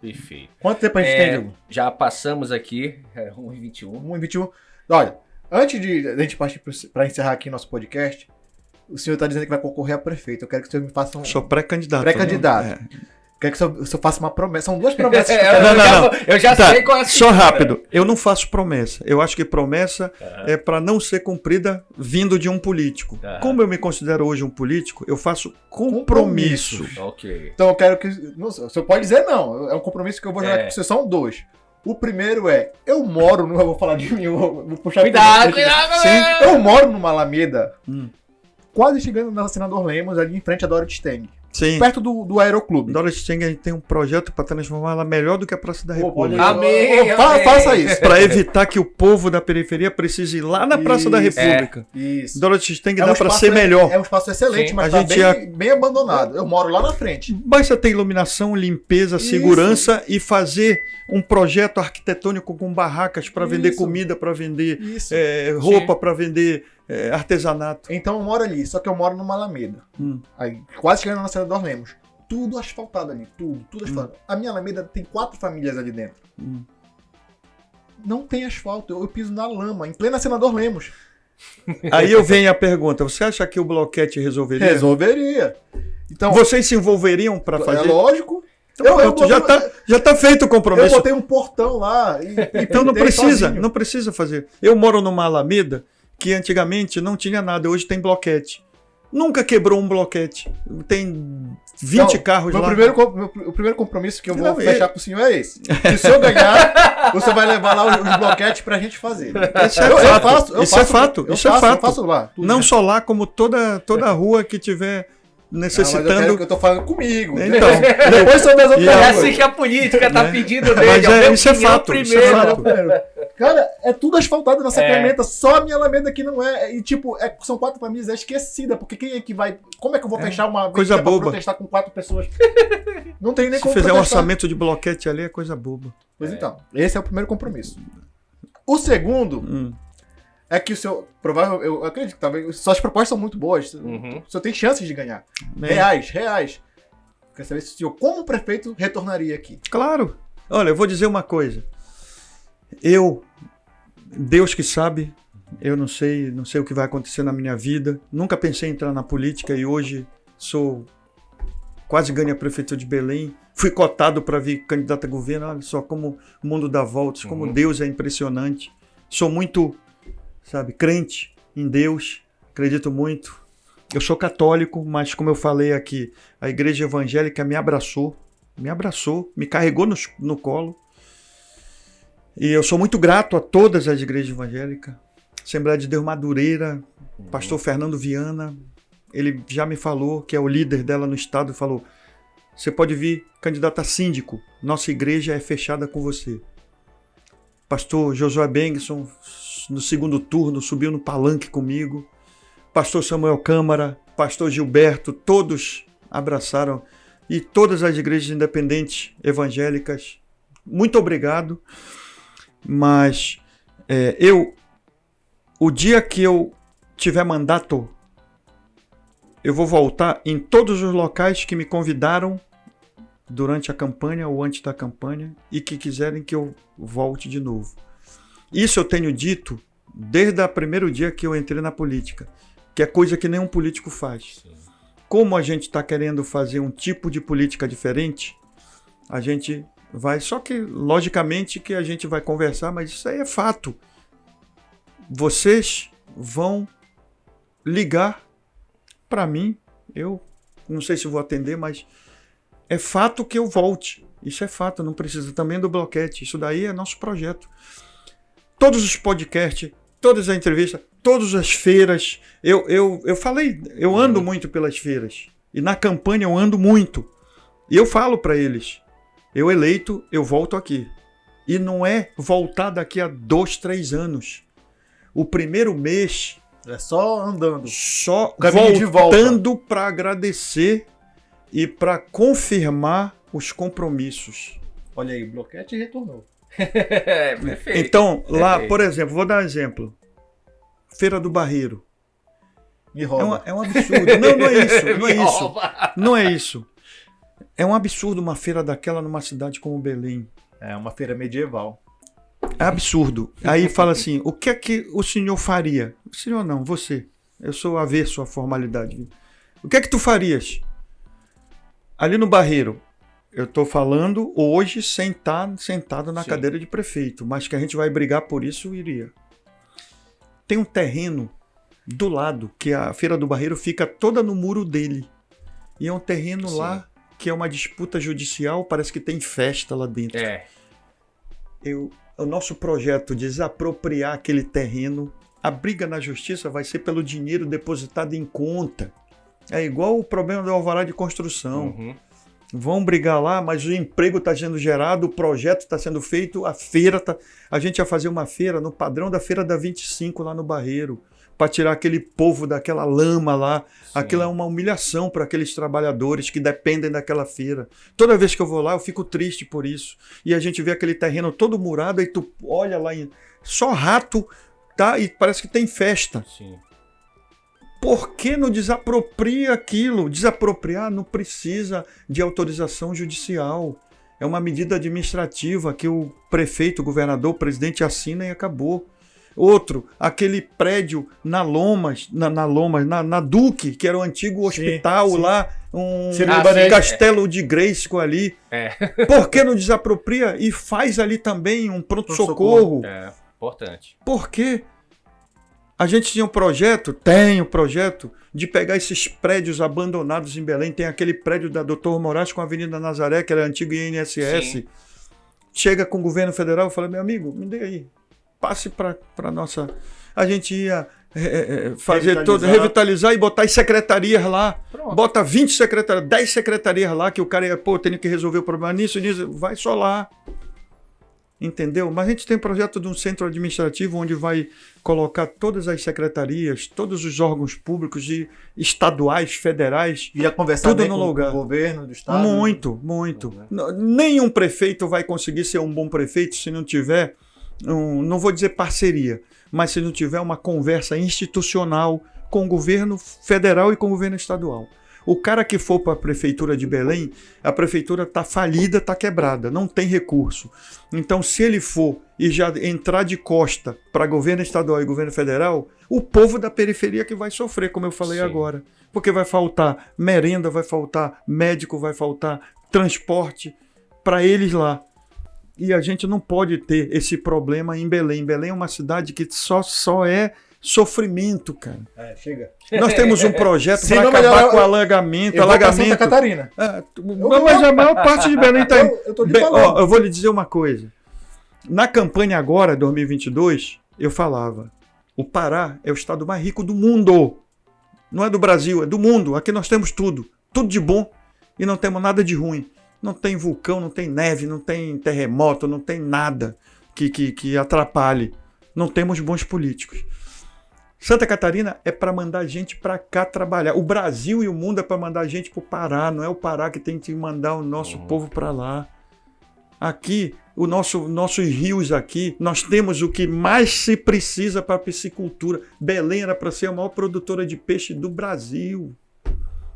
Perfeito. Quanto tempo a gente tem, Diego? Já passamos aqui, 1h21. 1h21. Olha, antes de a gente partir para encerrar aqui nosso podcast, o senhor está dizendo que vai concorrer a prefeito. Eu quero que o senhor me faça um... Sou pré-candidato. Pré-candidato. Né? Quero que o senhor faça uma promessa. São duas promessas que eu quero. Não. Eu já Tá, sei qual é a só rápido. Eu não faço promessa. Eu acho que promessa é para não ser cumprida vindo de um político. Como eu me considero hoje um político, eu faço compromisso. Ok. Então eu quero que... Não, o senhor pode dizer não. É um compromisso que eu vou jogar aqui. Vocês são dois. O primeiro é... Eu moro... Não vou falar de mim. Eu vou puxar... Cuidado. Sim, eu moro numa Alameda... Quase chegando na Senador Lemos, ali em frente a Dorothy Stang. Sim. Perto do Aeroclube. Dorothy Stang, a gente tem um projeto para transformar ela melhor do que a Praça da República. Amém. Faça isso. Para evitar que o povo da periferia precise ir lá na Praça da República. Isso. Dorothy Stang É dá um para espaço ser melhor. É um espaço excelente, mas A tá gente bem abandonado. Eu moro lá na frente. Basta ter iluminação, limpeza, segurança e fazer um projeto arquitetônico com barracas para vender comida, para vender roupa, para vender artesanato. Então eu moro ali, só que eu moro numa Alameda. Aí, quase chegando na Senador Lemos. Tudo asfaltado ali, tudo asfaltado. A minha Alameda tem 4 famílias ali dentro. Não tem asfalto, eu piso na lama, em plena Senador Lemos. Aí eu venho a pergunta, você acha que o bloquete resolveria? Resolveria. Então, vocês se envolveriam para fazer? É lógico. Então, já tá feito o compromisso. Eu botei um portão lá. Então não precisa fazer. Eu moro numa Alameda que antigamente não tinha nada, hoje tem bloquete. Nunca quebrou um bloquete. Tem 20 carros lá. O primeiro compromisso que eu vou fechar com o senhor é esse. Se o senhor ganhar, você vai levar lá os bloquetes pra gente fazer. Isso é fato. Eu faço lá. Não só lá, como toda a rua que tiver necessitando. Mas eu quero que eu tô falando comigo. Então, depois sobre as outras é assim que a política tá pedindo dele. Mas isso é fato. Isso é fato. Cara, é tudo asfaltado na Sacramento, só a minha Alameda que não é. E tipo, são 4 famílias, é esquecida, porque quem é que vai... Como é que eu vou fechar uma coisa boba pra protestar com 4 pessoas? Não tem nem Se como fizer um protestar. orçamento de bloquete ali, é coisa boba. Pois então, esse é o primeiro compromisso. O segundo é que o seu... eu acredito que talvez... Suas propostas são muito boas. O senhor tem chances de ganhar. Reais. Quero saber se o senhor, como prefeito, retornaria aqui. Claro. Olha, eu vou dizer uma coisa. Deus que sabe, eu não sei o que vai acontecer na minha vida. Nunca pensei em entrar na política e hoje quase ganhei a prefeitura de Belém. Fui cotado para vir candidato a governo. Olha só como o mundo dá voltas, como Deus é impressionante. Sou muito, crente em Deus, acredito muito. Eu sou católico, mas como eu falei aqui, a igreja evangélica me abraçou, me carregou no colo. E eu sou muito grato a todas as igrejas evangélicas. Assembleia de Deus Madureira, pastor Fernando Viana, ele já me falou, que é o líder dela no estado, falou, você pode vir candidato a síndico, nossa igreja é fechada com você. Pastor Josué Bengson, no segundo turno, subiu no palanque comigo. Pastor Samuel Câmara, pastor Gilberto, todos abraçaram. E todas as igrejas independentes evangélicas, muito obrigado. Mas o dia que eu tiver mandato, eu vou voltar em todos os locais que me convidaram durante a campanha ou antes da campanha e que quiserem que eu volte de novo. Isso eu tenho dito desde o primeiro dia que eu entrei na política, que é coisa que nenhum político faz. Sim. Como a gente está querendo fazer um tipo de política diferente, a gente vai, só que logicamente que a gente vai conversar, mas isso aí é fato. Vocês vão ligar para mim, eu não sei se vou atender, mas é fato que eu volte. Isso é fato, não precisa também do bloquete. Isso daí é nosso projeto. Todos os podcasts, todas as entrevistas, todas as feiras. Eu falei, eu ando muito pelas feiras. E na campanha eu ando muito. E eu falo para eles, eu eleito, eu volto aqui. E não é voltar daqui a 2, 3 anos. O primeiro mês... É só andando. Só Caminho de volta. voltando para agradecer e para confirmar os compromissos. Olha aí, o bloquete retornou. Perfeito. Então, lá, Perfeito. por exemplo, vou dar um exemplo. Feira do Barreiro. Me rouba. É um absurdo. Não é isso. Não é Me isso. rouba. Não é isso. É um absurdo uma feira daquela numa cidade como Belém. É uma feira medieval. É absurdo. Aí fala assim, o que é que o senhor faria? O senhor não, você. Eu sou avesso à formalidade. O que é que tu farias? Ali no Barreiro, eu estou falando hoje sem estar sentado na Sim. cadeira de prefeito, mas que a gente vai brigar por isso, iria. Tem um terreno do lado, que a Feira do Barreiro fica toda no muro dele. E é um terreno Sim. lá que é uma disputa judicial, parece que tem festa lá dentro. O nosso projeto de desapropriar aquele terreno, a briga na justiça vai ser pelo dinheiro depositado em conta. É igual o problema do alvará de construção. Uhum. Vão brigar lá, mas o emprego está sendo gerado, o projeto está sendo feito, a feira está... A gente ia fazer uma feira no padrão da Feira da 25 lá no Barreiro, para tirar aquele povo daquela lama lá. Sim. Aquilo é uma humilhação para aqueles trabalhadores que dependem daquela feira. Toda vez que eu vou lá, eu fico triste por isso. E a gente vê aquele terreno todo murado, aí tu olha lá, só rato, tá? E parece que tem festa. Sim. Por que não desapropria aquilo? Desapropriar não precisa de autorização judicial. É uma medida administrativa que o prefeito, o governador, o presidente assina e acabou. Outro, aquele prédio na Lomas, na Duque, que era o antigo hospital sim. lá, Castelo de Grayskull ali. Por que não desapropria e faz ali também um pronto-socorro? É, importante. Por quê? A gente tinha um projeto, tem um projeto, de pegar esses prédios abandonados em Belém. Tem aquele prédio da Dr. Moraes com a Avenida Nazaré, que era antigo INSS. Sim. Chega com o governo federal e fala, meu amigo, me dê aí. Passe para nossa... A gente ia fazer revitalizar e botar as secretarias lá. Pronto. Bota 20 secretarias, 10 secretarias lá, que o cara ia, tendo que resolver o problema nisso, vai só lá. Entendeu? Mas a gente tem projeto de um centro administrativo onde vai colocar todas as secretarias, todos os órgãos públicos e estaduais, federais. Ia conversar tudo bem no com lugar. o governo do estado. Muito. Nenhum prefeito vai conseguir ser um bom prefeito se não tiver, não vou dizer parceria, mas se não tiver uma conversa institucional com o governo federal e com o governo estadual. O cara que for para a prefeitura de Belém, a prefeitura está falida, está quebrada, não tem recurso. Então, se ele for e já entrar de costa para governo estadual e governo federal, o povo da periferia que vai sofrer, como eu falei agora. Porque vai faltar merenda, vai faltar médico, vai faltar transporte para eles lá. E a gente não pode ter esse problema em Belém. Belém é uma cidade que só é sofrimento, cara. Chega. Nós temos um projeto para acabar melhorar, com o alagamento. Eu vou pra Santa Catarina. Mas a maior parte de Belém está... Eu tô te falando. Eu vou lhe dizer uma coisa. Na campanha agora, 2022, eu falava, o Pará é o estado mais rico do mundo. Não é do Brasil, é do mundo. Aqui nós temos tudo. Tudo de bom e não temos nada de ruim. Não tem vulcão, não tem neve, não tem terremoto, não tem nada que atrapalhe. Não temos bons políticos. Santa Catarina é para mandar gente para cá trabalhar. O Brasil e o mundo é para mandar gente para o Pará. Não é o Pará que tem que mandar o nosso povo para lá. Aqui, nossos rios aqui, nós temos o que mais se precisa para a piscicultura. Belém era para ser a maior produtora de peixe do Brasil.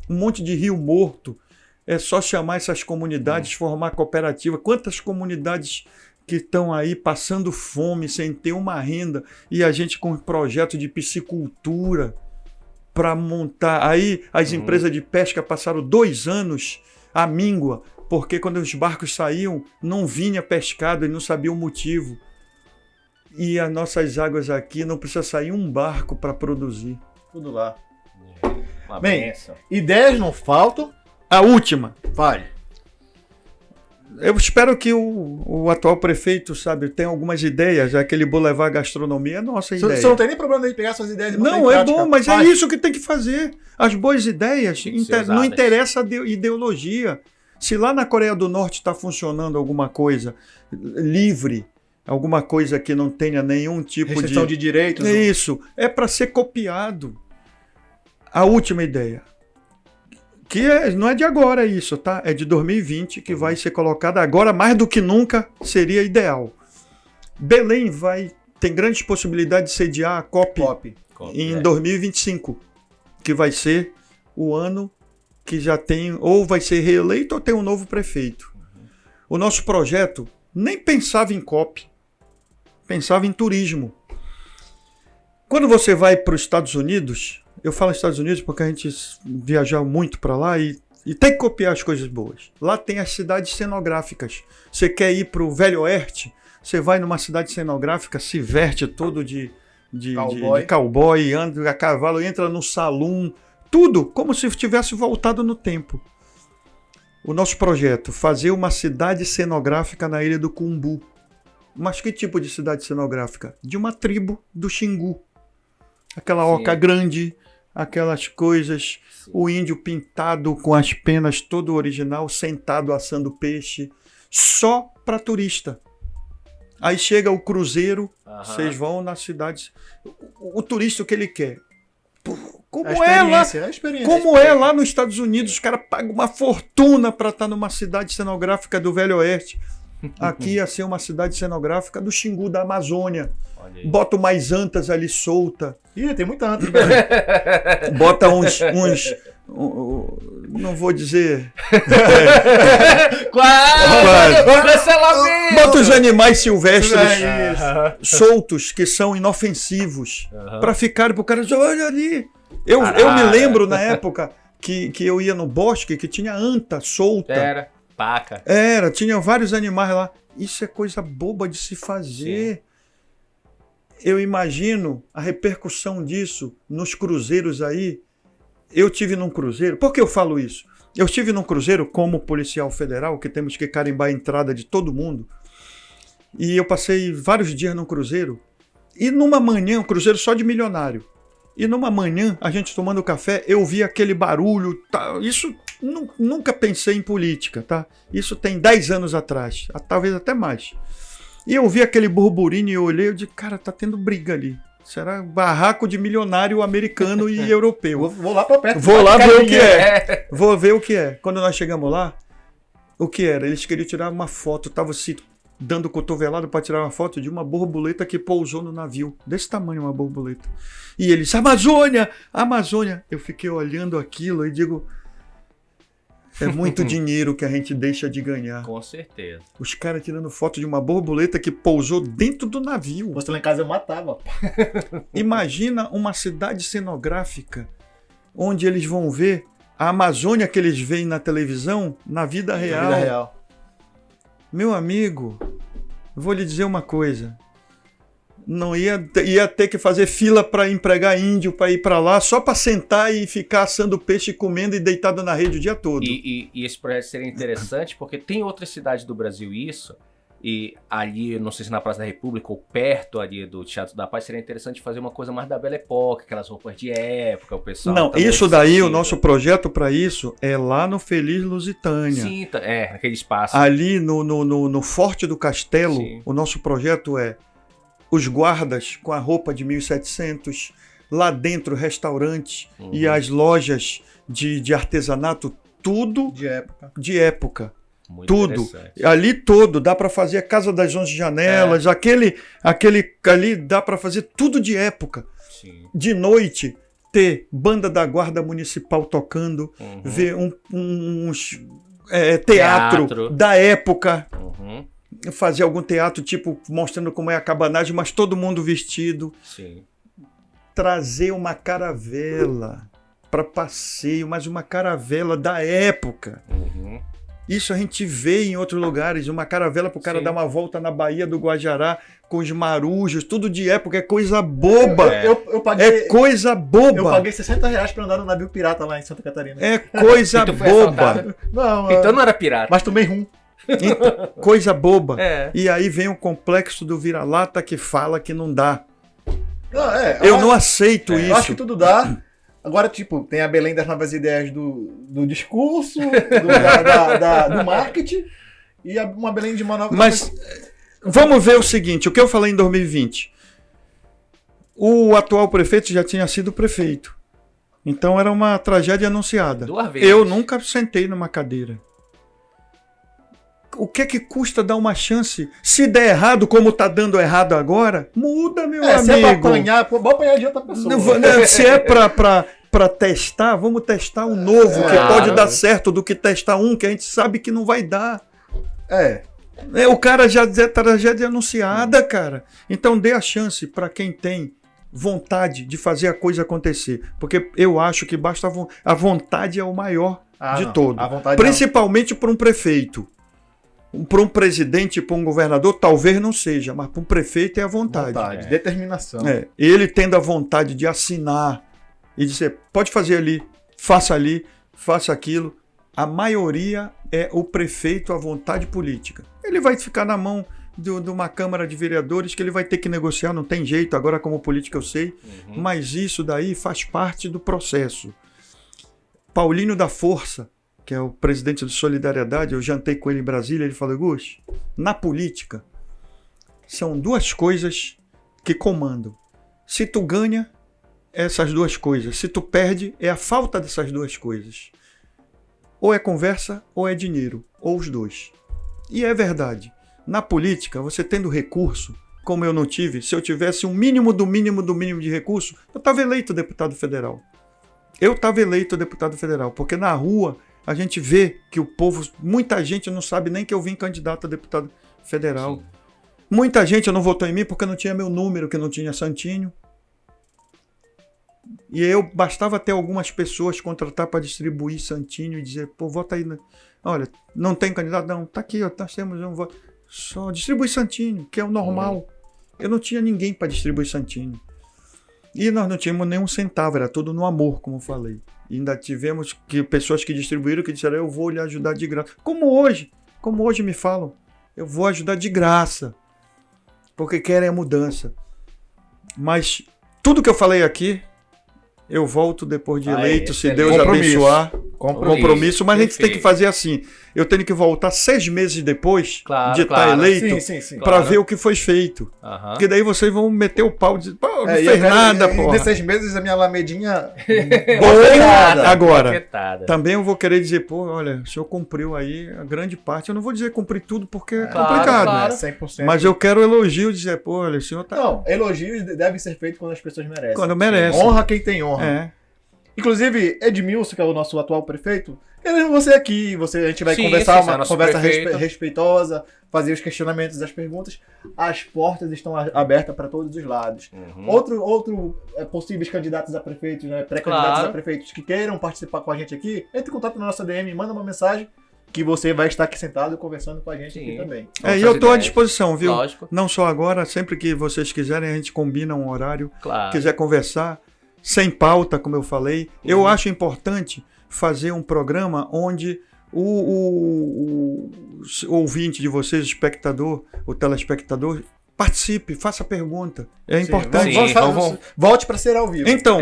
Um monte de rio morto. É só chamar essas comunidades, formar cooperativa. Quantas comunidades que estão aí passando fome, sem ter uma renda, e a gente com um projeto de piscicultura para montar. Aí as empresas de pesca passaram 2 anos à míngua, porque quando os barcos saíam, não vinha pescado e não sabia o motivo. E as nossas águas aqui não precisa sair um barco para produzir. Tudo lá. Uma Bem, benção. ideias não faltam. A última. Fale. Eu espero que o atual prefeito, sabe, tenha algumas ideias. Aquele Boulevard Gastronomia é nossa ideia. Você não tem nem problema de pegar suas ideias e botar em Não, é prática. bom, mas Faz. é isso que tem que fazer. As boas ideias, Tem que ser não usadas. interessa a ideologia. Se lá na Coreia do Norte está funcionando alguma coisa livre, alguma coisa que não tenha nenhum tipo Restrição de direitos. É isso, é para ser copiado. A última ideia, que não é de agora isso, tá? É de 2020, que vai ser colocada agora, mais do que nunca, seria ideal. Belém tem grandes possibilidades de sediar a COP em 2025, que vai ser o ano que já tem, ou vai ser reeleito ou tem um novo prefeito. O nosso projeto nem pensava em COP, pensava em turismo. Quando você vai para os Estados Unidos, eu falo Estados Unidos porque a gente viaja muito para lá e tem que copiar as coisas boas. Lá tem as cidades cenográficas. Você quer ir para o Velho Oeste, você vai numa cidade cenográfica, se veste todo de cowboy, anda a cavalo, entra no salão, tudo como se tivesse voltado no tempo. O nosso projeto, fazer uma cidade cenográfica na Ilha do Cumbu. Mas que tipo de cidade cenográfica? De uma tribo do Xingu. Aquela oca grande, aquelas coisas, o índio pintado com as penas todo original, sentado assando peixe, só para turista. Aí chega o cruzeiro, vocês vão nas cidades. O turista, o que ele quer? Como é lá nos Estados Unidos, os caras pagam uma fortuna para estar numa cidade cenográfica do Velho Oeste. Aqui ia ser uma cidade cenográfica do Xingu, da Amazônia. Bota umas antas ali solta. Ih, tem muita anta. Bota uns não vou dizer. Bota os animais silvestres soltos, que são inofensivos, para ficar pro cara dizer, olha ali. Eu me lembro na época que eu ia no bosque, que tinha anta solta. Paca. Tinha vários animais lá. Isso é coisa boba de se fazer. Sim. Eu imagino a repercussão disso nos cruzeiros aí. Eu tive num cruzeiro. Por que eu falo isso? Eu estive num cruzeiro como policial federal, que temos que carimbar a entrada de todo mundo. E eu passei vários dias num cruzeiro. E numa manhã, um cruzeiro só de milionário. E numa manhã, a gente tomando café, eu vi aquele barulho. Tá, isso nunca pensei em política, tá? Isso tem 10 anos atrás, talvez até mais. E eu vi aquele burburinho e eu olhei e disse, cara, tá tendo briga ali. Será barraco de milionário americano e europeu. Vou lá pra perto. Vou lá ver o que é. Vou ver o que é. Quando nós chegamos lá, o que era? Eles queriam tirar uma foto, estavam se dando cotovelado para tirar uma foto de uma borboleta que pousou no navio. Desse tamanho, uma borboleta. E eles, Amazônia! Amazônia! Eu fiquei olhando aquilo e digo, é muito dinheiro que a gente deixa de ganhar. Com certeza. Os caras tirando foto de uma borboleta que pousou dentro do navio. Você lá em casa eu matava. Imagina uma cidade cenográfica onde eles vão ver a Amazônia que eles veem na televisão na vida real. Meu amigo, vou lhe dizer uma coisa. Não ia ter que fazer fila para empregar índio para ir para lá, só para sentar e ficar assando peixe, comendo e deitado na rede o dia todo. E esse projeto seria interessante porque tem outras cidades do Brasil isso, e ali, não sei se na Praça da República ou perto ali do Teatro da Paz, seria interessante fazer uma coisa mais da Belle Époque, aquelas roupas de época, o pessoal... Não, isso daí, o nosso projeto para isso é lá no Feliz Lusitânia. Sim, naquele espaço. Ali no Forte do Castelo, sim. O nosso projeto é os guardas com a roupa de 1700, lá dentro restaurantes e as lojas de artesanato, tudo de época. Muito tudo. Ali todo, dá para fazer a Casa das 11 Janelas, aquele ali dá para fazer tudo de época. Sim. De noite, ter banda da Guarda Municipal tocando, ver uns teatro da época. Fazer algum teatro, tipo, mostrando como é a cabanagem, mas todo mundo vestido. Sim. Trazer uma caravela para passeio, mas uma caravela da época. Isso a gente vê em outros lugares, uma caravela para o cara dar uma volta na Baía do Guajará com os marujos, tudo de época, é coisa boba. Eu paguei, é coisa boba. Eu paguei R$60 para andar no navio pirata lá em Santa Catarina. É coisa boba. Não, então não era pirata. Mas tomei rum. Então, coisa boba. É. E aí vem o complexo do vira-lata que fala que não dá. Não, Eu não aceito Eu isso. acho que tudo dá. Agora, tipo, tem a Belém das novas ideias do discurso, do marketing, e uma Belém de uma nova... Mas vamos ver o seguinte, o que eu falei em 2020. O atual prefeito já tinha sido prefeito. Então era uma tragédia anunciada. 2 vezes. Eu nunca sentei numa cadeira. O que é que custa dar uma chance? Se der errado, como tá dando errado agora, muda, meu amigo. Se é pra apanhar, pô, vou apanhar de outra pessoa. Se é pra testar, vamos testar um novo, que pode dar certo, do que testar um que a gente sabe que não vai dar. O cara já é tragédia anunciada, cara. Então dê a chance para quem tem vontade de fazer a coisa acontecer. Porque eu acho que basta a vontade é o maior de todo. Principalmente para um prefeito. Para um presidente, para um governador, talvez não seja, mas para um prefeito é a vontade. Determinação. Ele tendo a vontade de assinar e dizer, pode fazer ali, faça aquilo. A maioria é o prefeito à vontade política. Ele vai ficar na mão de uma Câmara de Vereadores que ele vai ter que negociar, não tem jeito, agora como política eu sei, mas isso daí faz parte do processo. Paulinho da Força, que é o presidente do Solidariedade, eu jantei com ele em Brasília, ele falou, Gus, na política são 2 coisas que comandam. Se tu ganha, é essas 2 coisas. Se tu perde, é a falta dessas 2 coisas. Ou é conversa, ou é dinheiro, ou os 2. E é verdade. Na política, você tendo recurso, como eu não tive, se eu tivesse um mínimo do mínimo do mínimo de recurso, eu estava eleito deputado federal. Porque na rua a gente vê que o povo, muita gente não sabe nem que eu vim candidato a deputado federal. Sim. Muita gente não votou em mim porque não tinha meu número, que não tinha santinho. E eu bastava ter algumas pessoas contratar para distribuir santinho e dizer, pô, vota aí. Olha, não tem candidato? Não, tá aqui, ó, nós temos um voto. Só distribui santinho, que é o normal. Eu não tinha ninguém para distribuir santinho. E nós não tínhamos nem um centavo, era tudo no amor, como eu falei. E ainda tivemos pessoas que distribuíram, que disseram, eu vou lhe ajudar de graça. Como hoje me falam, eu vou ajudar de graça, porque querem a mudança. Mas tudo que eu falei aqui, eu volto depois de eleito, se Deus abençoar. Compromisso, mas a gente tem que fazer assim. Eu tenho que voltar 6 meses depois de estar eleito para ver o que foi feito. Porque daí vocês vão meter o pau e dizer, pô, não fez nada, pô. Nesses 6 meses a minha alamedinha boa. Agora, também eu vou querer dizer, pô, olha, o senhor cumpriu aí a grande parte. Eu não vou dizer cumprir tudo porque é complicado. Claro. 100%. Mas eu quero elogio, dizer, pô, olha, o senhor tá... Não, elogios devem ser feitos quando as pessoas merecem. Quando merecem. Honra quem tem honra. Inclusive, Edmilson, que é o nosso atual prefeito, querendo você aqui, a gente vai conversar uma conversa respeitosa, fazer os questionamentos, as perguntas. As portas estão abertas para todos os lados. Outro possíveis candidatos a prefeitos, né, pré-candidatos a prefeitos que queiram participar com a gente aqui, entre em contato na nossa DM, manda uma mensagem que você vai estar aqui sentado conversando com a gente aqui também. E eu estou à disposição, viu? Lógico. Não só agora, sempre que vocês quiserem, a gente combina um horário, quiser conversar. Sem pauta, como eu falei. Eu acho importante fazer um programa onde o ouvinte de vocês, o espectador, o telespectador, participe, faça pergunta. É importante. Volte para ser ao vivo. Então,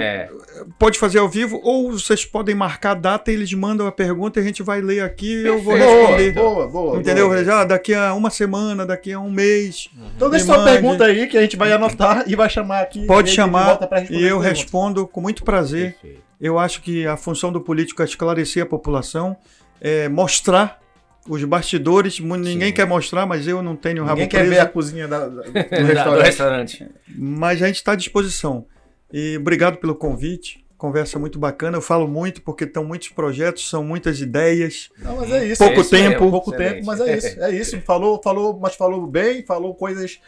pode fazer ao vivo ou vocês podem marcar a data e eles mandam a pergunta e a gente vai ler aqui e eu vou responder. Boa. Entendeu? Daqui a uma semana, daqui a um mês. Então deixa sua pergunta aí que a gente vai anotar e vai chamar aqui. Pode chamar e eu respondo com muito prazer. Perfeito. Eu acho que a função do político é esclarecer a população, mostrar os bastidores, ninguém quer mostrar, mas eu não tenho rabo preso. Ninguém quer ver a cozinha do restaurante. Mas a gente está à disposição. E obrigado pelo convite. Conversa muito bacana. Eu falo muito porque estão muitos projetos, são muitas ideias. Não, mas é isso. Pouco tempo, mas é isso. É isso. Falou, mas falou bem, falou coisas...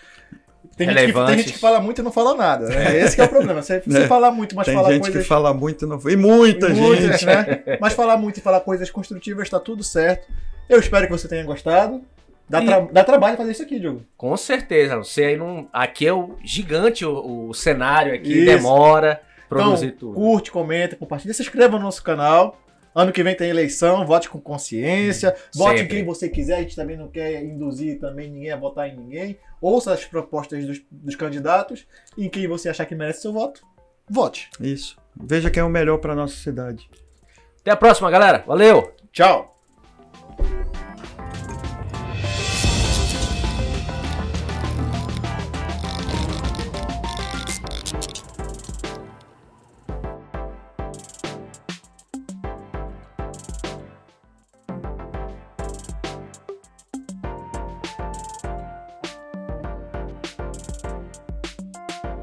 Tem gente que fala muito e não fala nada. Né? Esse que é o problema. Você fala muito, mas fala coisas... Tem gente que fala muito e não... E muita gente. Né? Mas falar muito e falar coisas construtivas, está tudo certo. Eu espero que você tenha gostado. Dá trabalho fazer isso aqui, Diogo. Com certeza. Você aí não... Aqui é o gigante, o cenário aqui, demora, produzir tudo. Curte, comenta, compartilha, se inscreva no nosso canal. Ano que vem tem eleição, vote com consciência, vote em Sempre. quem você quiser, a gente também não quer induzir também ninguém a votar em ninguém. Ouça as propostas dos candidatos e em quem você achar que merece seu voto, vote. Isso. Veja quem é o melhor para nossa cidade. Até a próxima, galera. Valeu! Tchau!